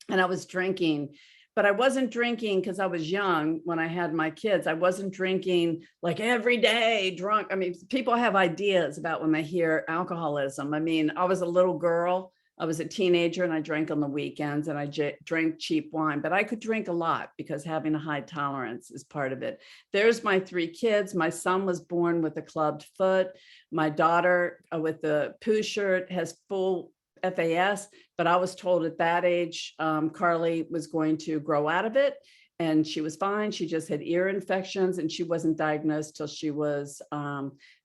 and I was drinking, but I wasn't drinking because I was young when I had my kids. I wasn't drinking like every day drunk. I mean, people have ideas about when they hear alcoholism. I mean, I was a little girl, I was a teenager, and I drank on the weekends, and I drank cheap wine, but I could drink a lot because having a high tolerance is part of it. There's my 3 kids. My son was born with a clubbed foot. My daughter with the poo shirt has full FAS, but I was told at that age, Carly was going to grow out of it, and she was fine. She just had ear infections, and she wasn't diagnosed till she was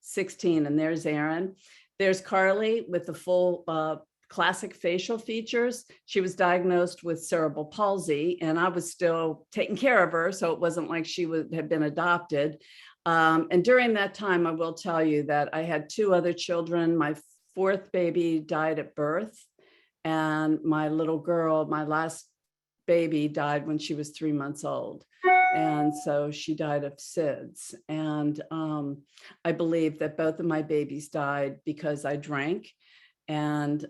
16. And there's Erin. There's Carly with the full classic facial features. She was diagnosed with cerebral palsy, and I was still taking care of her, so it wasn't like she had been adopted. And during that time, I will tell you that I had 2 other children. My 4th baby died at birth, and my little girl, my last baby, died when she was 3 months old. And so she died of SIDS. And I believe that both of my babies died because I drank. And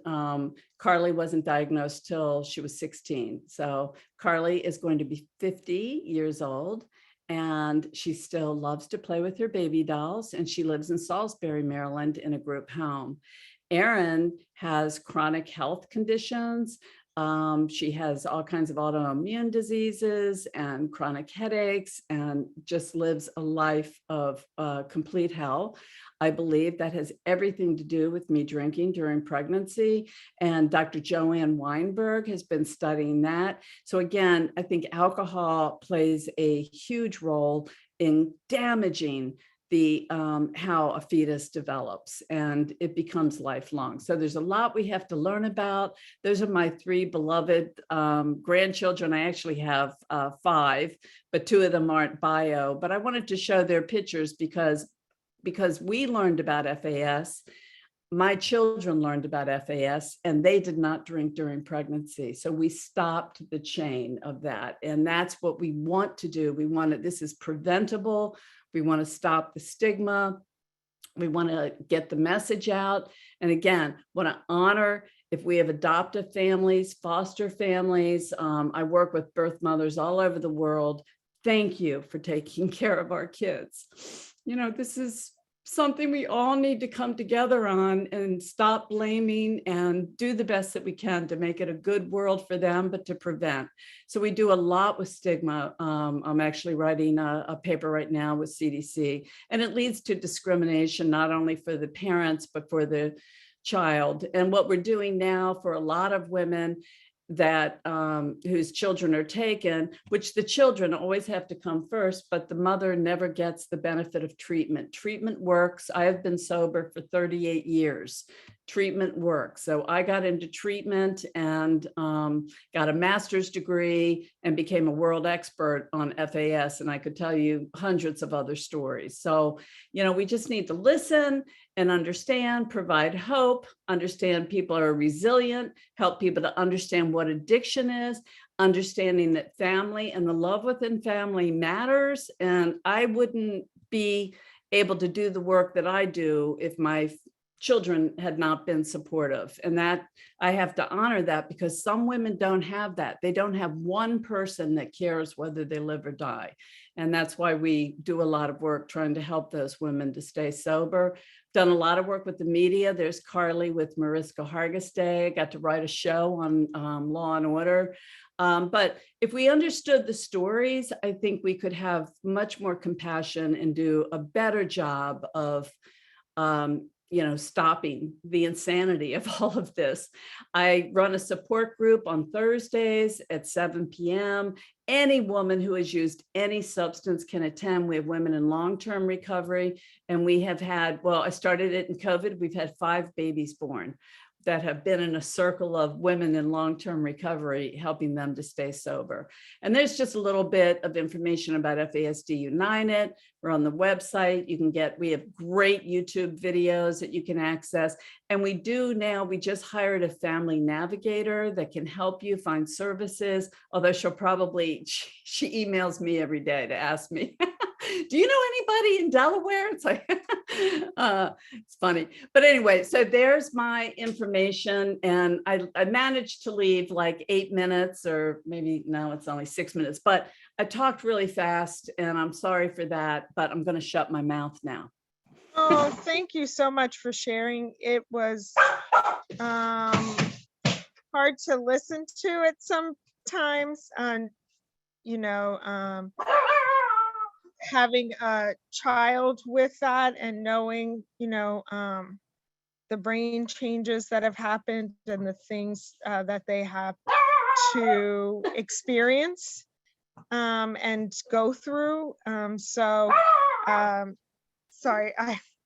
Carly wasn't diagnosed till she was 16. So Carly is going to be 50 years old, and she still loves to play with her baby dolls, and she lives in Salisbury, Maryland, in a group home. Erin has chronic health conditions. She has all kinds of autoimmune diseases and chronic headaches and just lives a life of complete hell. I believe that has everything to do with me drinking during pregnancy. And Dr. Joanne Weinberg has been studying that. So again, I think alcohol plays a huge role in damaging the how a fetus develops, and it becomes lifelong. So there's a lot we have to learn about. Those are my three beloved grandchildren. I actually have 5, but 2 of them aren't bio. But I wanted to show their pictures because we learned about FAS. My children learned about FAS and they did not drink during pregnancy. So we stopped the chain of that. And that's what we want to do. This is preventable. We want to stop the stigma. We want to get the message out. And again, want to honor if we have adoptive families, foster families. I work with birth mothers all over the world. Thank you for taking care of our kids. This is something we all need to come together on and stop blaming and do the best that we can to make it a good world for them, but to prevent. So we do a lot with stigma. I'm actually writing a paper right now with CDC, and it leads to discrimination, not only for the parents, but for the child. And what we're doing now for a lot of women that whose children are taken, which the children always have to come first, but the mother never gets the benefit of treatment. Treatment works. I have been sober for 38 years. Treatment works. So I got into treatment and got a master's degree and became a world expert on FAS. And I could tell you hundreds of other stories. So, we just need to listen and understand, provide hope, understand people are resilient, help people to understand what addiction is, understanding that family and the love within family matters. And I wouldn't be able to do the work that I do if my children had not been supportive. And that I have to honor that, because some women don't have that. They don't have one person that cares whether they live or die. And that's why we do a lot of work trying to help those women to stay sober. Done a lot of work with the media. There's Carly with Mariska Hargitay. Got to write a show on Law and Order. But if we understood the stories, I think we could have much more compassion and do a better job of stopping the insanity of all of this. I run a support group on Thursdays at 7 p.m. Any woman who has used any substance can attend. We have women in long-term recovery, and we have had, I started it in COVID. We've had 5 babies born that have been in a circle of women in long-term recovery, helping them to stay sober. And there's just a little bit of information about FASD United. We're on the website. We have great YouTube videos that you can access. And we just hired a family navigator that can help you find services, although she emails me every day to ask me, do you know anybody in Delaware? It's like, it's funny. But anyway, so there's my information. And I managed to leave like 8 minutes, or maybe now it's only 6 minutes, but I talked really fast and I'm sorry for that, but I'm going to shut my mouth now. Oh, thank you so much for sharing. It was hard to listen to at some times, and having a child with that and knowing, the brain changes that have happened and the things that they have to experience and go through. Sorry,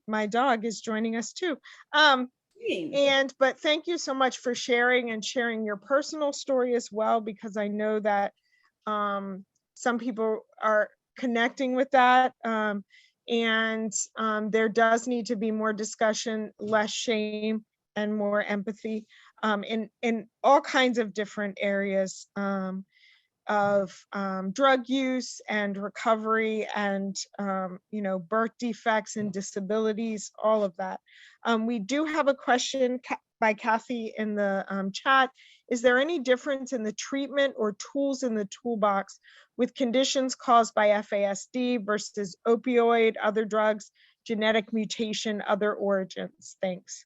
my dog is joining us too. But thank you so much for sharing your personal story as well, because I know that some people are connecting with that. There does need to be more discussion, less shame, and more empathy in all kinds of different areas of drug use and recovery and birth defects and disabilities, all of that. We do have a question by Kathy in the chat. Is there any difference in the treatment or tools in the toolbox with conditions caused by FASD versus opioid, other drugs, genetic mutation, other origins? Thanks.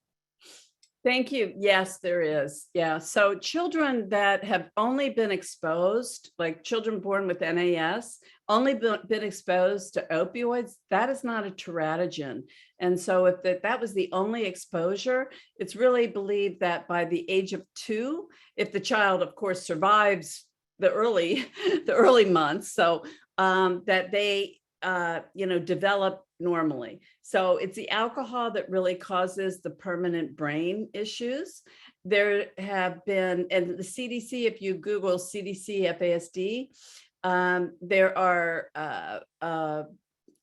Thank you. Yes, there is. Yeah. So children that have only been exposed, like children born with NAS, only been exposed to opioids, that is not a teratogen. And so if that was the only exposure, it's really believed that by the age of 2, if the child, of course, survives the early, the early months, so that they develop normally. So it's the alcohol that really causes the permanent brain issues. There have been, and the CDC, if you Google CDC FASD, there are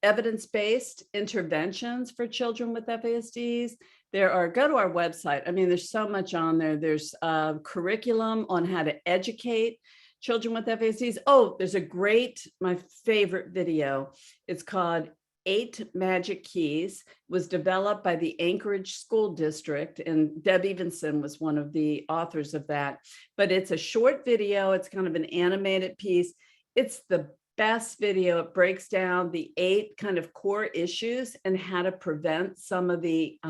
evidence-based interventions for children with FASDs. There are, go to our website. I mean, there's so much on there. There's a curriculum on how to educate children with FASDs. Oh, there's a great, my favorite video. It's called 8 Magic Keys, was developed by the Anchorage School District, and Deb Evenson was one of the authors of that. But it's a short video. It's kind of an animated piece. It's the best video. It breaks down the 8 kind of core issues and how to prevent some of the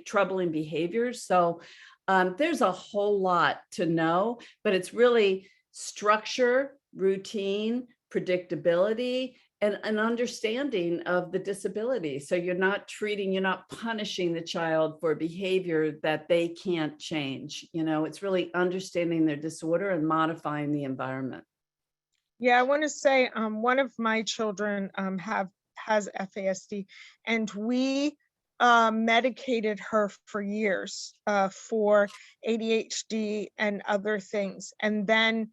troubling behaviors. So there's a whole lot to know, but it's really structure, routine, predictability, and an understanding of the disability. So you're not punishing the child for behavior that they can't change. It's really understanding their disorder and modifying the environment. Yeah, I want to say one of my children has FASD, and we medicated her for years for ADHD and other things, and then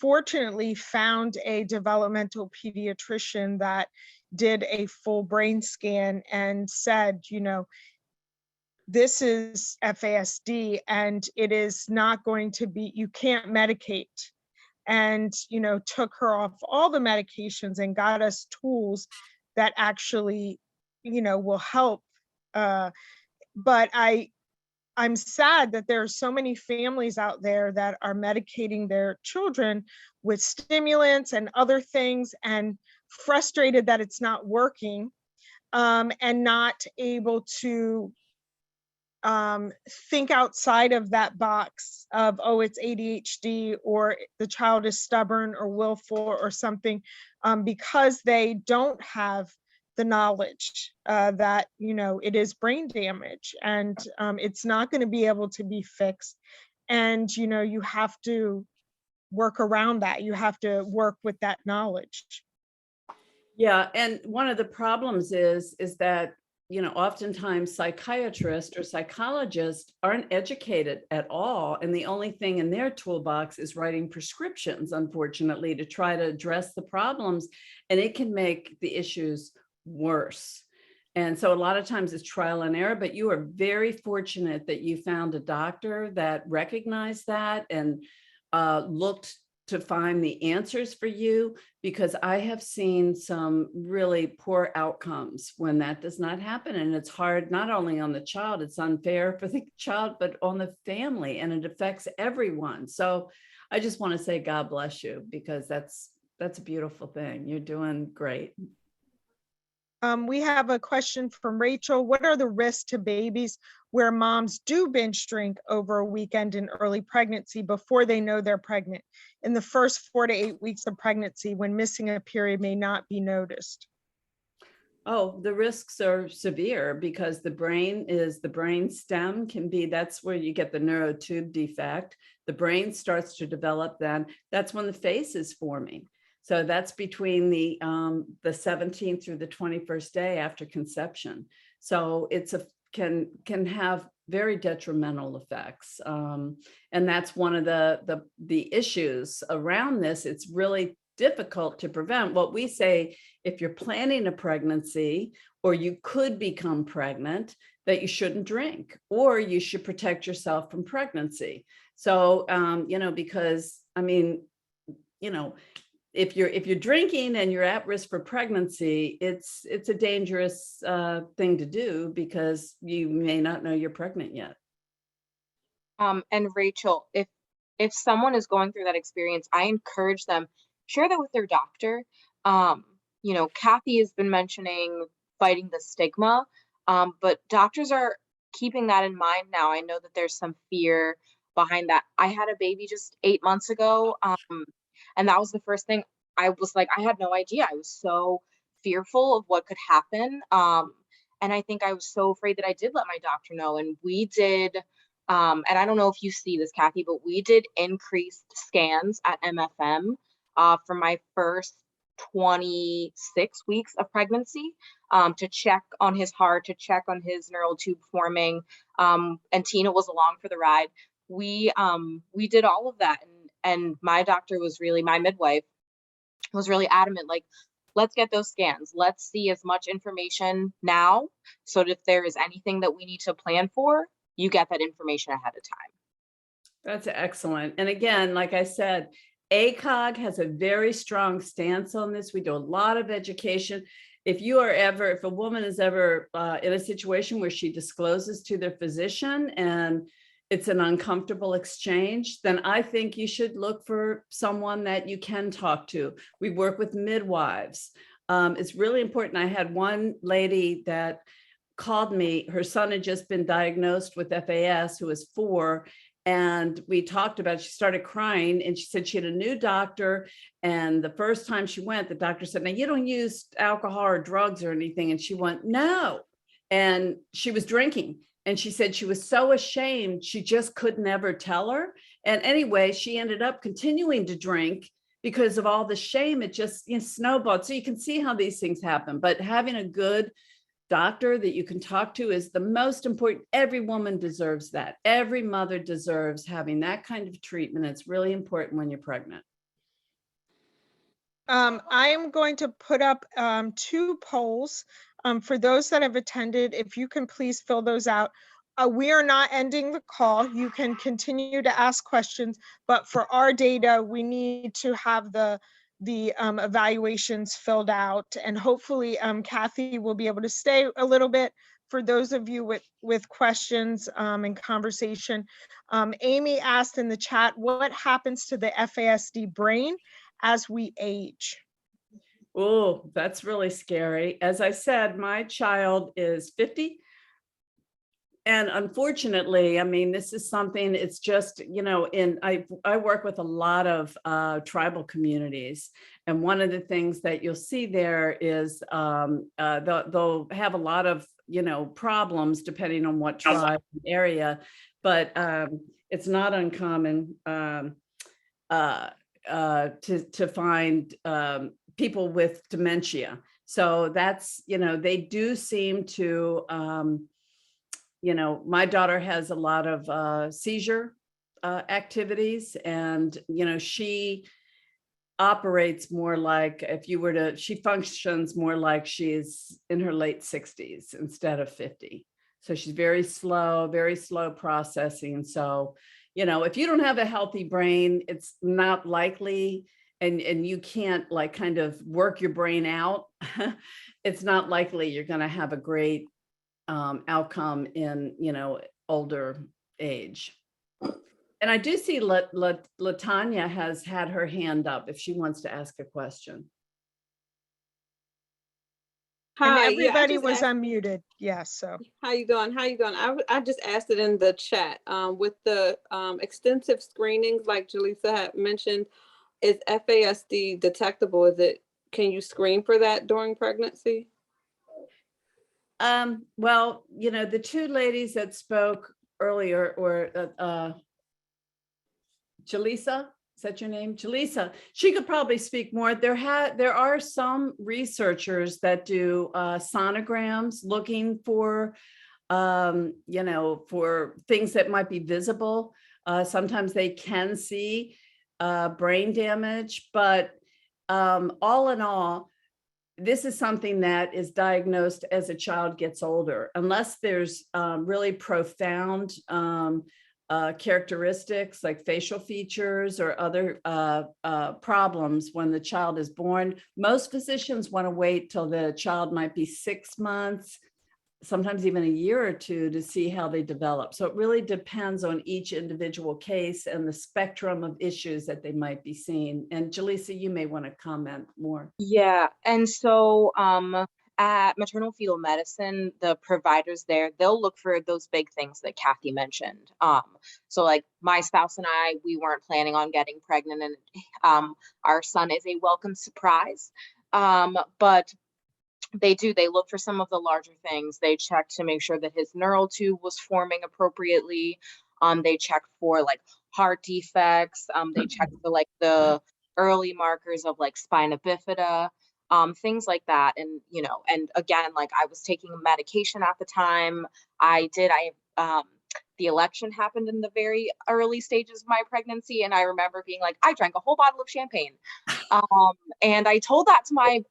fortunately found a developmental pediatrician that did a full brain scan and said, this is FASD and it is not going to be, you can't medicate. And took her off all the medications and got us tools that actually will help. But I'm sad that there are so many families out there that are medicating their children with stimulants and other things, and frustrated that it's not working, and not able to think outside of that box of, oh, it's ADHD, or the child is stubborn or willful or something, because they don't have the knowledge that it is brain damage, and it's not going to be able to be fixed. And you have to work around that. You have to work with that knowledge. Yeah, and one of the problems is that oftentimes psychiatrists or psychologists aren't educated at all. And the only thing in their toolbox is writing prescriptions, unfortunately, to try to address the problems. And it can make the issues worse. And so a lot of times it's trial and error, but you are very fortunate that you found a doctor that recognized that and looked to find the answers for you, because I have seen some really poor outcomes when that does not happen. And it's hard, not only on the child, it's unfair for the child, but on the family, and it affects everyone. So I just want to say, God bless you, because that's a beautiful thing. You're doing great. We have a question from Rachel. What are the risks to babies where moms do binge drink over a weekend in early pregnancy before they know they're pregnant, in the first 4 to 8 weeks of pregnancy, when missing a period may not be noticed? Oh, the risks are severe, because the brain stem can be, that's where you get the neurotube defect. The brain starts to develop then. That's when the face is forming. So that's between the 17th through the 21st day after conception. So can have very detrimental effects. And that's one of the issues around this. It's really difficult to prevent. What we say, if you're planning a pregnancy or you could become pregnant, that you shouldn't drink, or you should protect yourself from pregnancy. So, because if you're drinking and you're at risk for pregnancy, it's a dangerous thing to do, because you may not know you're pregnant yet. And Rachel, if someone is going through that experience, I encourage them, share that with their doctor. Kathy has been mentioning fighting the stigma, but doctors are keeping that in mind now, I know that there's some fear behind that. I had a baby just 8 months ago, and that was the first thing. I was like, I had no idea. I was so fearful of what could happen, and I think I was so afraid that I did let my doctor know, and we did, and I don't know if you see this, Kathy, but we did increased scans at MFM, for my first 26 weeks of pregnancy, to check on his heart, to check on his neural tube forming. And Tina was along for the ride. We did all of that, and my doctor was really, my midwife was really adamant, like, let's get those scans. Let's see as much information now, so that if there is anything that we need to plan for, you get that information ahead of time. That's excellent. And again, like I said, ACOG has a very strong stance on this. We do a lot of education. If a woman is ever in a situation where she discloses to their physician and it's an uncomfortable exchange, then I think you should look for someone that you can talk to. We work with midwives. It's really important. I had one lady that called me. Her son had just been diagnosed with FAS, who was 4. And we talked about it. She started crying and she said she had a new doctor. And the first time she went, the doctor said, now you don't use alcohol or drugs or anything. And she went, no. And she was drinking. And she said she was so ashamed, she just could never tell her. And anyway, she ended up continuing to drink because of all the shame. It just snowballed. So you can see how these things happen. But having a good doctor that you can talk to is the most important. Every woman deserves that. Every mother deserves having that kind of treatment. It's really important when you're pregnant. I am going to put up 2 polls for those that have attended. If you can please fill those out. We are not ending the call. You can continue to ask questions, but for our data, we need to have the evaluations filled out, and hopefully Kathy will be able to stay a little bit for those of you with questions and conversation. Amy asked in the chat, what happens to the FASD brain as we age? Oh, that's really scary. As I said, my child is 50. And unfortunately, I mean, this is something, it's just, I work with a lot of tribal communities. And one of the things that you'll see there is they'll have a lot of, problems depending on what tribe and area, but it's not uncommon to find people with dementia. So that's, they do seem to, my daughter has a lot of seizure activities, and, she operates more like, she functions more like she's in her late 60s instead of 50. So she's very slow processing. So, if you don't have a healthy brain, it's not likely, and you can't like kind of work your brain out, it's not likely you're going to have a great outcome in, older age. And I do see Latanya has had her hand up if she wants to ask a question. Hi, and everybody was unmuted. Yes. So how you going? I just asked it in the chat. With the extensive screenings, like Jaleesa had mentioned, is FASD detectable? Can you screen for that during pregnancy? Well, the 2 ladies that spoke earlier, or Jaleesa, is that your name? Jaleesa, she could probably speak more. There are some researchers that do sonograms looking for, for things that might be visible. Sometimes they can see brain damage, but all in all, this is something that is diagnosed as a child gets older, unless there's really profound characteristics like facial features or other problems when the child is born. Most physicians want to wait till the child might be 6 months, sometimes even a year or 2, to see how they develop. So it really depends on each individual case and the spectrum of issues that they might be seeing. And Jaleesa, you may want to comment more. Yeah, and so at maternal fetal medicine, the providers there, they'll look for those big things that Kathy mentioned. So like my spouse and I, we weren't planning on getting pregnant, and our son is a welcome surprise. But they look for some of the larger things. They check to make sure that his neural tube was forming appropriately. They check for like heart defects. They check for like the early markers of like spina bifida, things like that. And, you know, and again, like I was taking medication at the time. The election happened in the very early stages of my pregnancy. And I remember being like, I drank a whole bottle of champagne. And I told that to my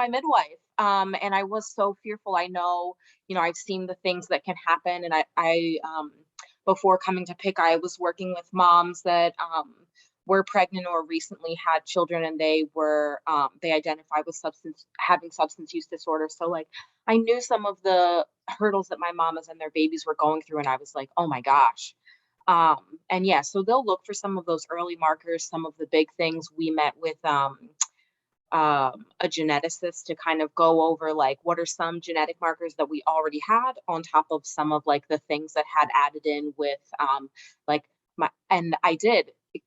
midwife. And I was so fearful. I know, you know, I've seen the things that can happen. And I before coming to PIC, I was working with moms that were pregnant or recently had children, and they identified with having substance use disorder. So like I knew some of the hurdles that my mamas and their babies were going through, and I was like, oh my gosh. And yeah, so they'll look for some of those early markers, some of the big things. We met with a geneticist to kind of go over like what are some genetic markers that we already had on top of some of like the things that had added in with like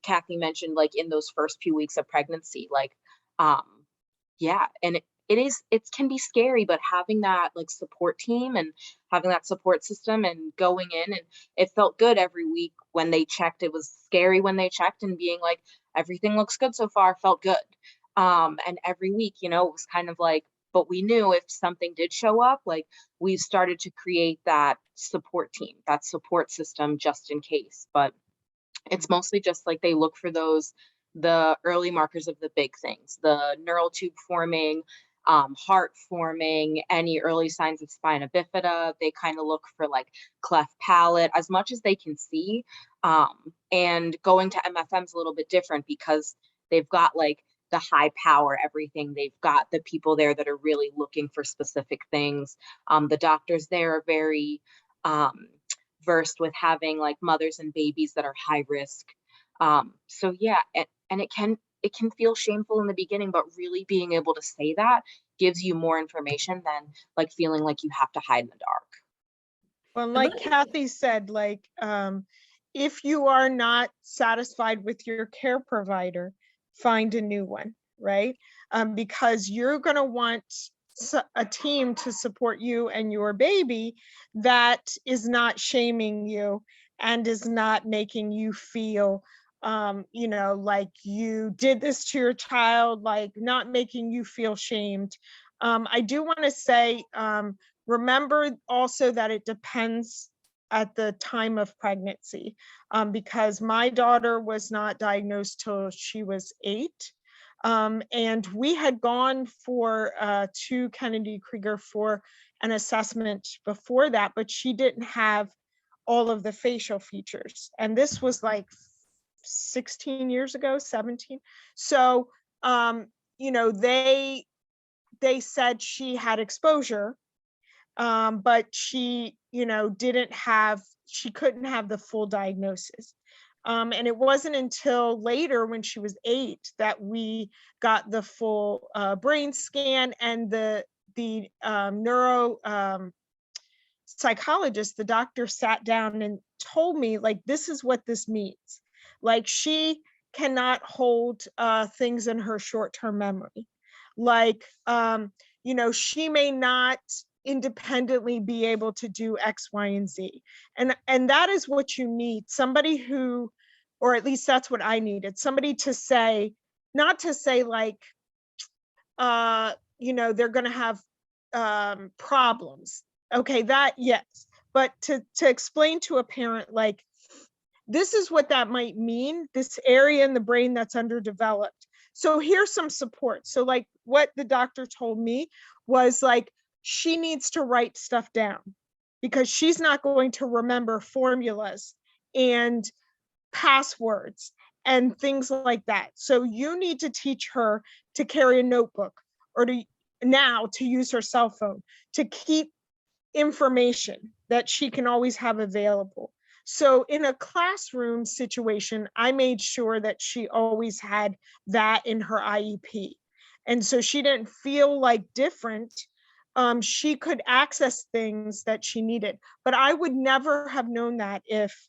Kathy mentioned like in those first few weeks of pregnancy, like yeah, and it can be scary, but having that like support team and having that support system and going in, and it felt good every week when they checked. It was scary when they checked and being like, everything looks good so far, felt good. And every week, you know, it was kind of like, but we knew if something did show up, like we started to create that support team, that support system just in case. But it's mostly just like they look for the early markers of the big things, the neural tube forming, heart forming, any early signs of spina bifida. They kind of look for like cleft palate as much as they can see. And going to MFM is a little bit different because they've got like the high power everything. They've got the people there that are really looking for specific things. The doctors there are very versed with having like mothers and babies that are high risk. So yeah, and it can feel shameful in the beginning, but really being able to say that gives you more information than like feeling like you have to hide in the dark. Well, like Kathy said, like if you are not satisfied with your care provider, find a new one, right? Because you're going to want a team to support you and your baby that is not shaming you and is not making you feel you know, like you did this to your child, like not making you feel shamed. I do want to say, remember also that it depends at the time of pregnancy, because my daughter was not diagnosed till she was 8. And we had gone to Kennedy Krieger for an assessment before that, but she didn't have all of the facial features. And this was like 16 years ago, 17. So, you know, they said she had exposure, but she, you know, she couldn't have the full diagnosis. And it wasn't until later when she was 8 that we got the full brain scan, and the neuro psychologist, the doctor, sat down and told me, like, this is what this means. Like, she cannot hold things in her short-term memory. Like, you know, she may not independently be able to do X, Y, and Z. And that is what you need. Somebody who, or at least that's what I needed, somebody to say, not to say like, you know, they're going to have problems. Okay, that, yes. But to explain to a parent, like, this is what that might mean, this area in the brain that's underdeveloped. So here's some support. So like what the doctor told me was like, she needs to write stuff down because she's not going to remember formulas and passwords and things like that. So you need to teach her to carry a notebook, or to use her cell phone to keep information that she can always have available. So in a classroom situation, I made sure that she always had that in her IEP. And so she didn't feel like different she could access things that she needed. But I would never have known that if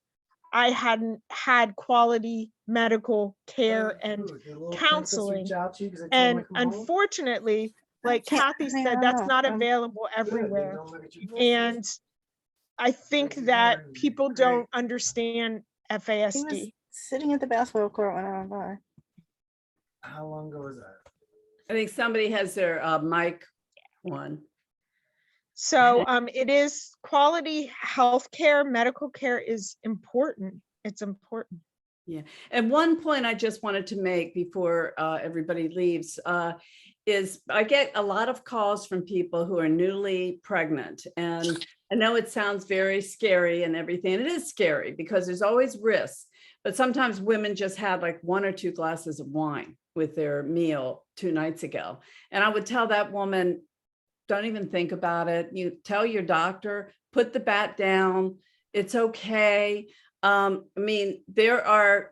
I hadn't had quality medical care and counseling. And unfortunately, like Kathy said, that's not available everywhere. And I think that people don't understand He was FASD. sitting at the basketball court when I went by. How long ago was that? I think somebody has their mic on. So it is quality healthcare, medical care is important. It's important. Yeah, and one point I just wanted to make before everybody leaves is I get a lot of calls from people who are newly pregnant. And I know it sounds very scary and everything. And it is scary because there's always risks. But sometimes women just had like 1 or 2 glasses of wine with their meal 2 nights ago. And I would tell that woman, don't even think about it. You tell your doctor, put the bat down. It's okay. I mean, there are,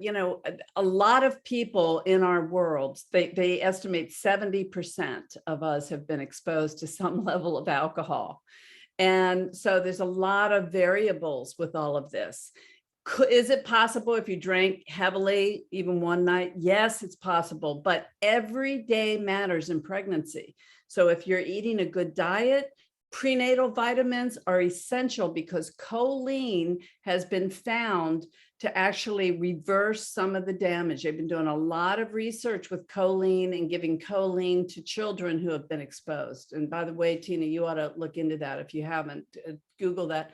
a lot of people in our world, they estimate 70% of us have been exposed to some level of alcohol. And so there's a lot of variables with all of this. Is it possible if you drank heavily, even one night? Yes, it's possible, but every day matters in pregnancy. So if you're eating a good diet, prenatal vitamins are essential because choline has been found to actually reverse some of the damage. They've been doing a lot of research with choline and giving choline to children who have been exposed. And by the way, Tina, you ought to look into that if you haven't. Google that. I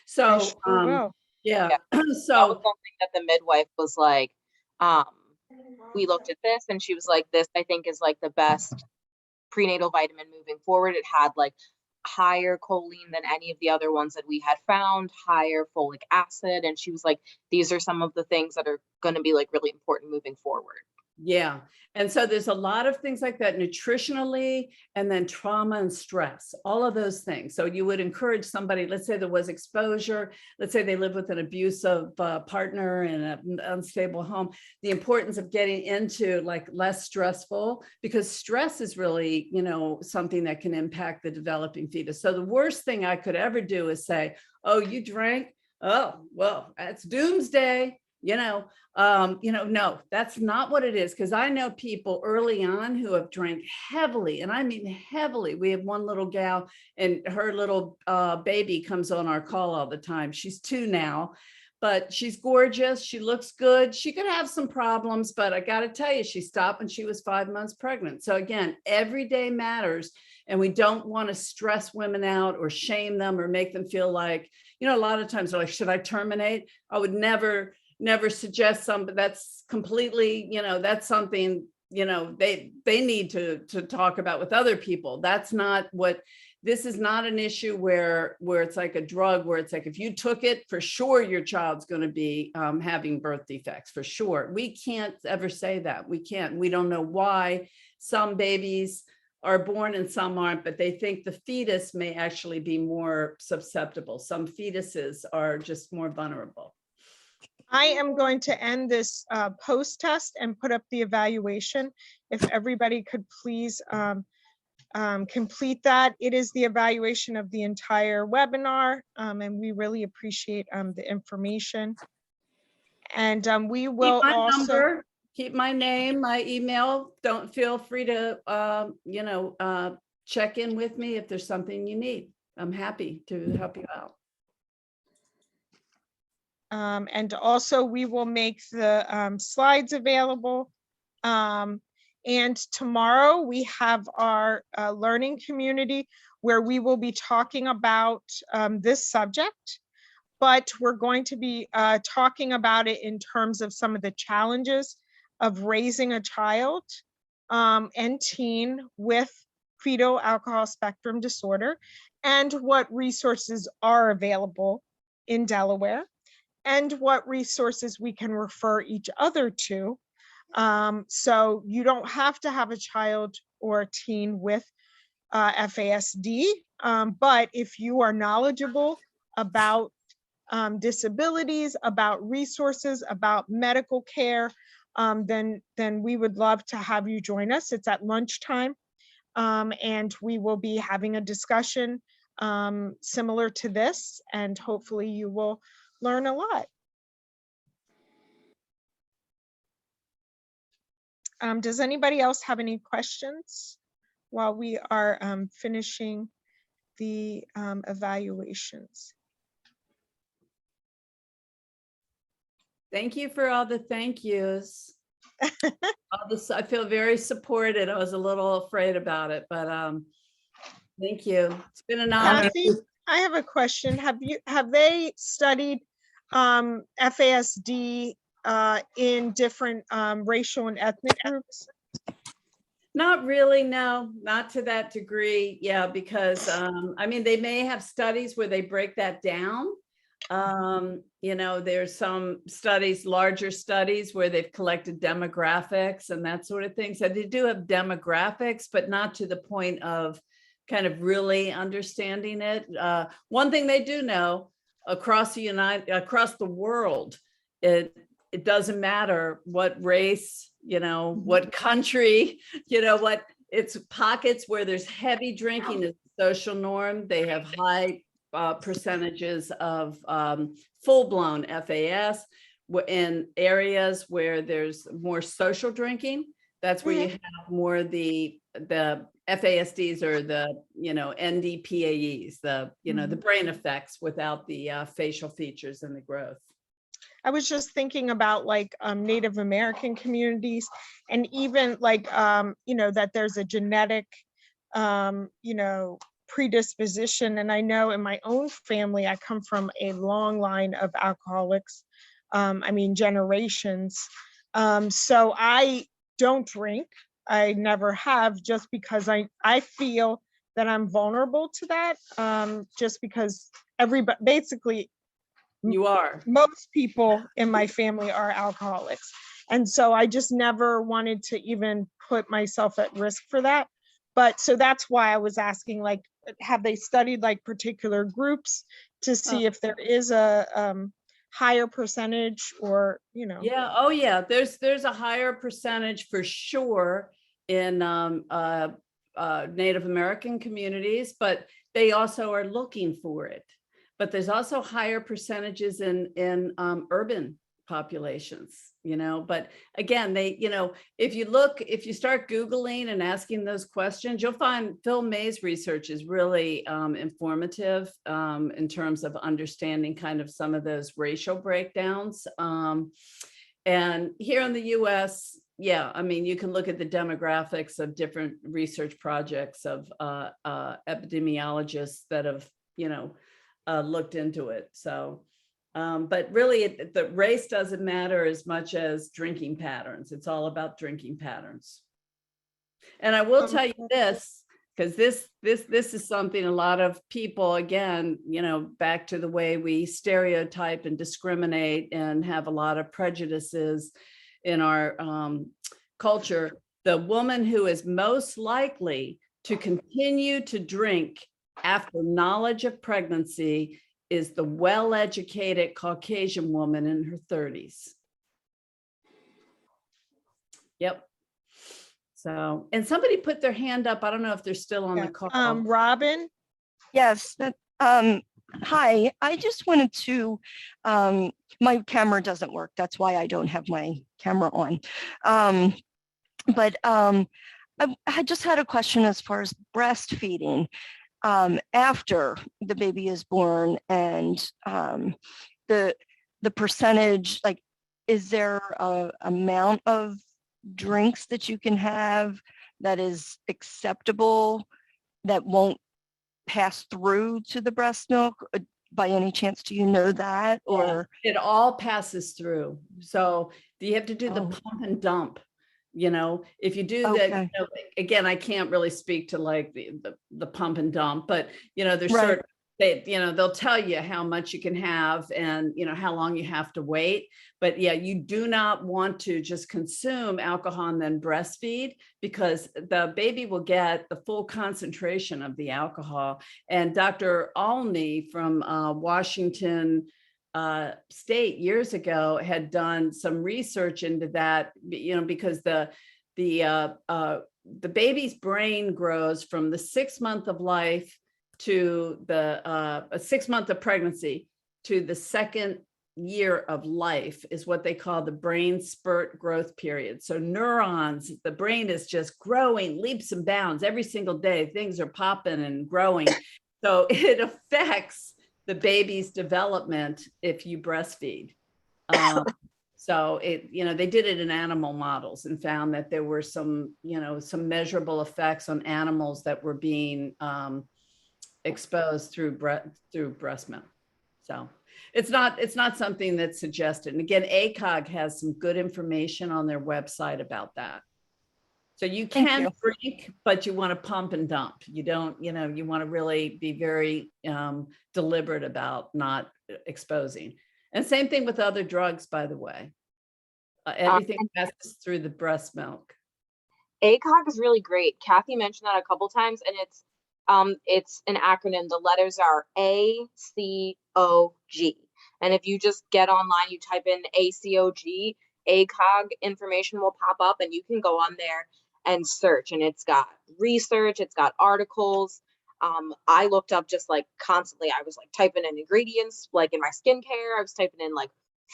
So, sure will. yeah. That was So, something that the midwife was like, we looked at this and she was like, this I think is like the best prenatal vitamin moving forward. It had like higher choline than any of the other ones that we had found, higher folic acid. And she was like, these are some of the things that are going to be like really important moving forward. yeah. And so there's a lot of things like that nutritionally, and then trauma and stress, all of those things. So you would encourage somebody, let's say there was exposure, let's say they live with an abusive partner in an unstable home, the importance of getting into like less stressful, because stress is really, something that can impact the developing fetus. So the worst thing I could ever do is say, oh, you drank? Oh, well, that's doomsday. No, that's not what it is. Because I know people early on who have drank heavily, and I mean heavily. We have one little gal and her little baby comes on our call all the time. She's 2 now, but she's gorgeous. She looks good. She could have some problems, but I got to tell you, she stopped when she was 5 months pregnant. So again, every day matters. And we don't want to stress women out or shame them or make them feel like, a lot of times they're like, should I terminate? I would never suggest but that's completely, that's something, they need to talk about with other people. That's not this is not an issue where it's like a drug, where it's like, if you took it, for sure, your child's going to be having birth defects, for sure. We can't ever say that. We can't. We don't know why some babies are born and some aren't, but they think the fetus may actually be more susceptible. Some fetuses are just more vulnerable. I am going to end this post test and put up the evaluation. If everybody could please complete that. It is the evaluation of the entire webinar, and we really appreciate the information. And we will Keep my also number, keep my name, my email. Don't feel free to check in with me if there's something you need. I'm happy to help you out. and also we will make the slides available. And tomorrow we have our learning community where we will be talking about this subject, but we're going to be talking about it in terms of some of the challenges of raising a child and teen with fetal alcohol spectrum disorder, and what resources are available in Delaware, and what resources we can refer each other to. So you don't have to have a child or a teen with FASD, but if you are knowledgeable about disabilities, about resources, about medical care, then we would love to have you join us. It's at lunchtime And we will be having a discussion similar to this, and hopefully you will learn a lot. Does anybody else have any questions while we are finishing the evaluations? Thank you for all the thank yous. All this, I feel very supported. I was a little afraid about it, but thank you. It's been an honor. Kathy, I have a question. Have they studied FASD in different racial and ethnic groups? Not really, no, not to that degree. Yeah, because I mean, they may have studies where they break that down. You know, there's some studies, larger studies where they've collected demographics and that sort of thing. So they do have demographics, but not to the point of kind of really understanding it. One thing they do know across the world, it doesn't matter what race, you know, what country, you know, what it's pockets where there's heavy drinking is the social norm. They have high percentages of full-blown FAS. In areas where there's more social drinking, that's where you have more the FASDs or the, you know, NDPAEs, the, you know, the brain effects without the facial features and the growth. I was just thinking about like Native American communities, and even like, you know, that there's a genetic, you know, predisposition. And I know in my own family, I come from a long line of alcoholics. I mean, generations. So I don't drink. I never have, just because I feel that I'm vulnerable to that, just because everybody, basically, You are. most people in my family are alcoholics. And so I just never wanted to even put myself at risk for that. But so that's why I was asking, like, have they studied like particular groups to see if there is a higher percentage, or, you know? Yeah. Oh, yeah. There's a higher percentage for sure in Native American communities, but they also are looking for it. But there's also higher percentages in urban populations, you know. But again, they, you know, if you start Googling and asking those questions, you'll find Phil May's research is really informative in terms of understanding kind of some of those racial breakdowns. And here in the US, yeah, I mean, you can look at the demographics of different research projects of epidemiologists that have, you know, looked into it. So, but really the race doesn't matter as much as drinking patterns. It's all about drinking patterns. And I will tell you this, because this is something a lot of people, again, you know, back to the way we stereotype and discriminate and have a lot of prejudices in our culture. The woman who is most likely to continue to drink after knowledge of pregnancy is the well-educated Caucasian woman in her 30s. Yep. So, and somebody put their hand up. I don't know if they're still on the call. Robin? Yes. Hi, I just wanted to, my camera doesn't work. That's why I don't have my camera on. I just had a question as far as breastfeeding. After the baby is born, and the percentage, like, is there a amount of drinks that you can have that is acceptable that won't pass through to the breast milk? By any chance, do you know that? Or it all passes through. So you have to do the pump and dump. You know, if you do that, you know, again, I can't really speak to like the pump and dump, but, you know, there's certain, you know, they'll tell you how much you can have and, you know, how long you have to wait. But yeah, you do not want to just consume alcohol and then breastfeed, because the baby will get the full concentration of the alcohol. And Dr. Alney from Washington State years ago had done some research into that, you know, because the the baby's brain grows from the 6th month of life to the 6th month of pregnancy to the 2nd year of life is what they call the brain spurt growth period. So neurons, the brain is just growing leaps and bounds every single day. Things are popping and growing. So it affects the baby's development if you breastfeed. So they did it in animal models and found that there were some measurable effects on animals that were being exposed through breast milk. So it's not something that's suggested. And again, ACOG has some good information on their website about that. So you can drink, but you want to pump and dump. You don't, you want to really be very deliberate about not exposing. And same thing with other drugs, by the way. Everything passes through the breast milk. ACOG is really great. Kathy mentioned that a couple times, and it's an acronym. The letters are ACOG. And if you just get online, you type in ACOG, ACOG information will pop up, and you can go on there and search. And it's got research, it's got articles. I looked up just like constantly. I was like typing in ingredients, like in my skincare. I was typing in like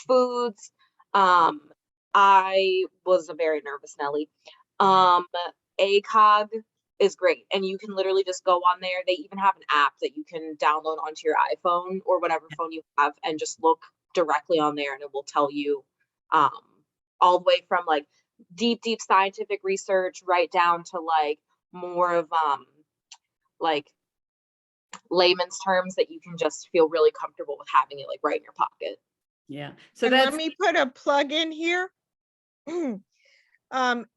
foods. I was a very nervous Nelly. ACOG is great, and you can literally just go on there. They even have an app that you can download onto your iPhone or whatever phone you have, and just look directly on there, and it will tell you all the way from like deep scientific research right down to like more of like layman's terms that you can just feel really comfortable with having it like right in your pocket. Yeah. So let me put a plug in here. A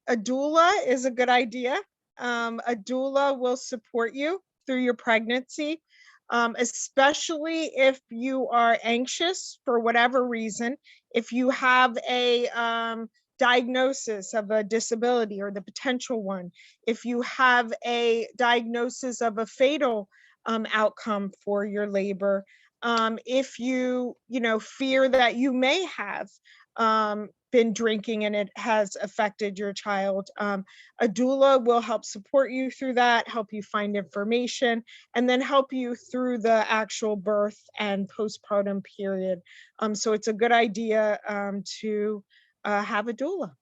doula is a good idea. A doula will support you through your pregnancy, especially if you are anxious for whatever reason. If you have a diagnosis of a disability or the potential one, if you have a diagnosis of a fatal outcome for your labor, if you fear that you may have been drinking and it has affected your child, a doula will help support you through that, help you find information, and then help you through the actual birth and postpartum period. So it's a good idea to have a doula.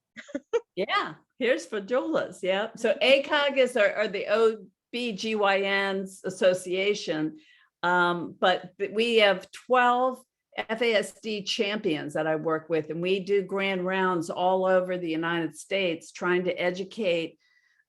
Yeah, here's for doulas. Yeah. So ACOG is are the OBGYNs Association, but we have 12 FASD champions that I work with, and we do grand rounds all over the United States trying to educate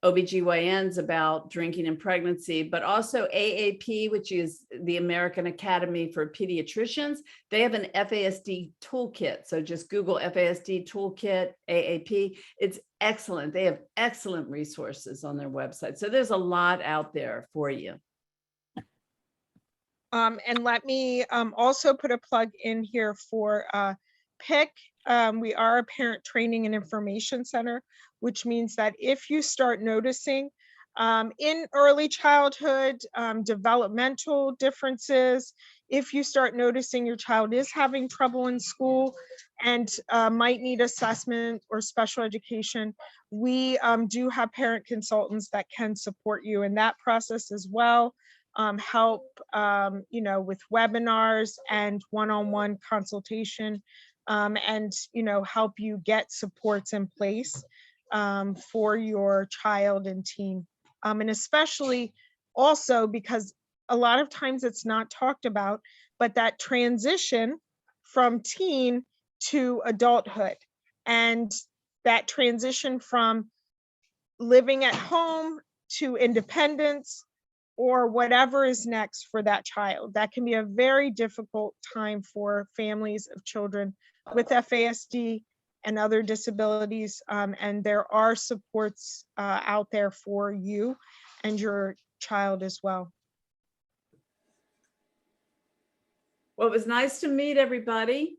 OBGYNs about drinking and pregnancy, but also AAP, which is the American Academy for Pediatricians. They have an FASD toolkit. So just Google FASD toolkit, AAP. It's excellent. They have excellent resources on their website. So there's a lot out there for you. And let me also put a plug in here for PIC. We are a parent training and information center, which means that if you start noticing in early childhood developmental differences, if you start noticing your child is having trouble in school and might need assessment or special education, we do have parent consultants that can support you in that process as well. Help with webinars and one-on-one consultation, and help you get supports in place for your child and teen, and especially also because a lot of times it's not talked about, but that transition from teen to adulthood, and that transition from living at home to independence or whatever is next for that child. That can be a very difficult time for families of children with FASD and other disabilities. And there are supports out there for you and your child as well. Well, it was nice to meet everybody.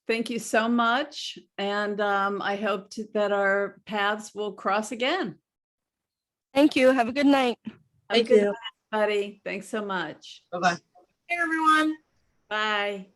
Thank you so much. And I hope that our paths will cross again. Thank you. Have a good night. Thank you, everybody. Thanks so much. Bye-bye. Hey, everyone. Bye.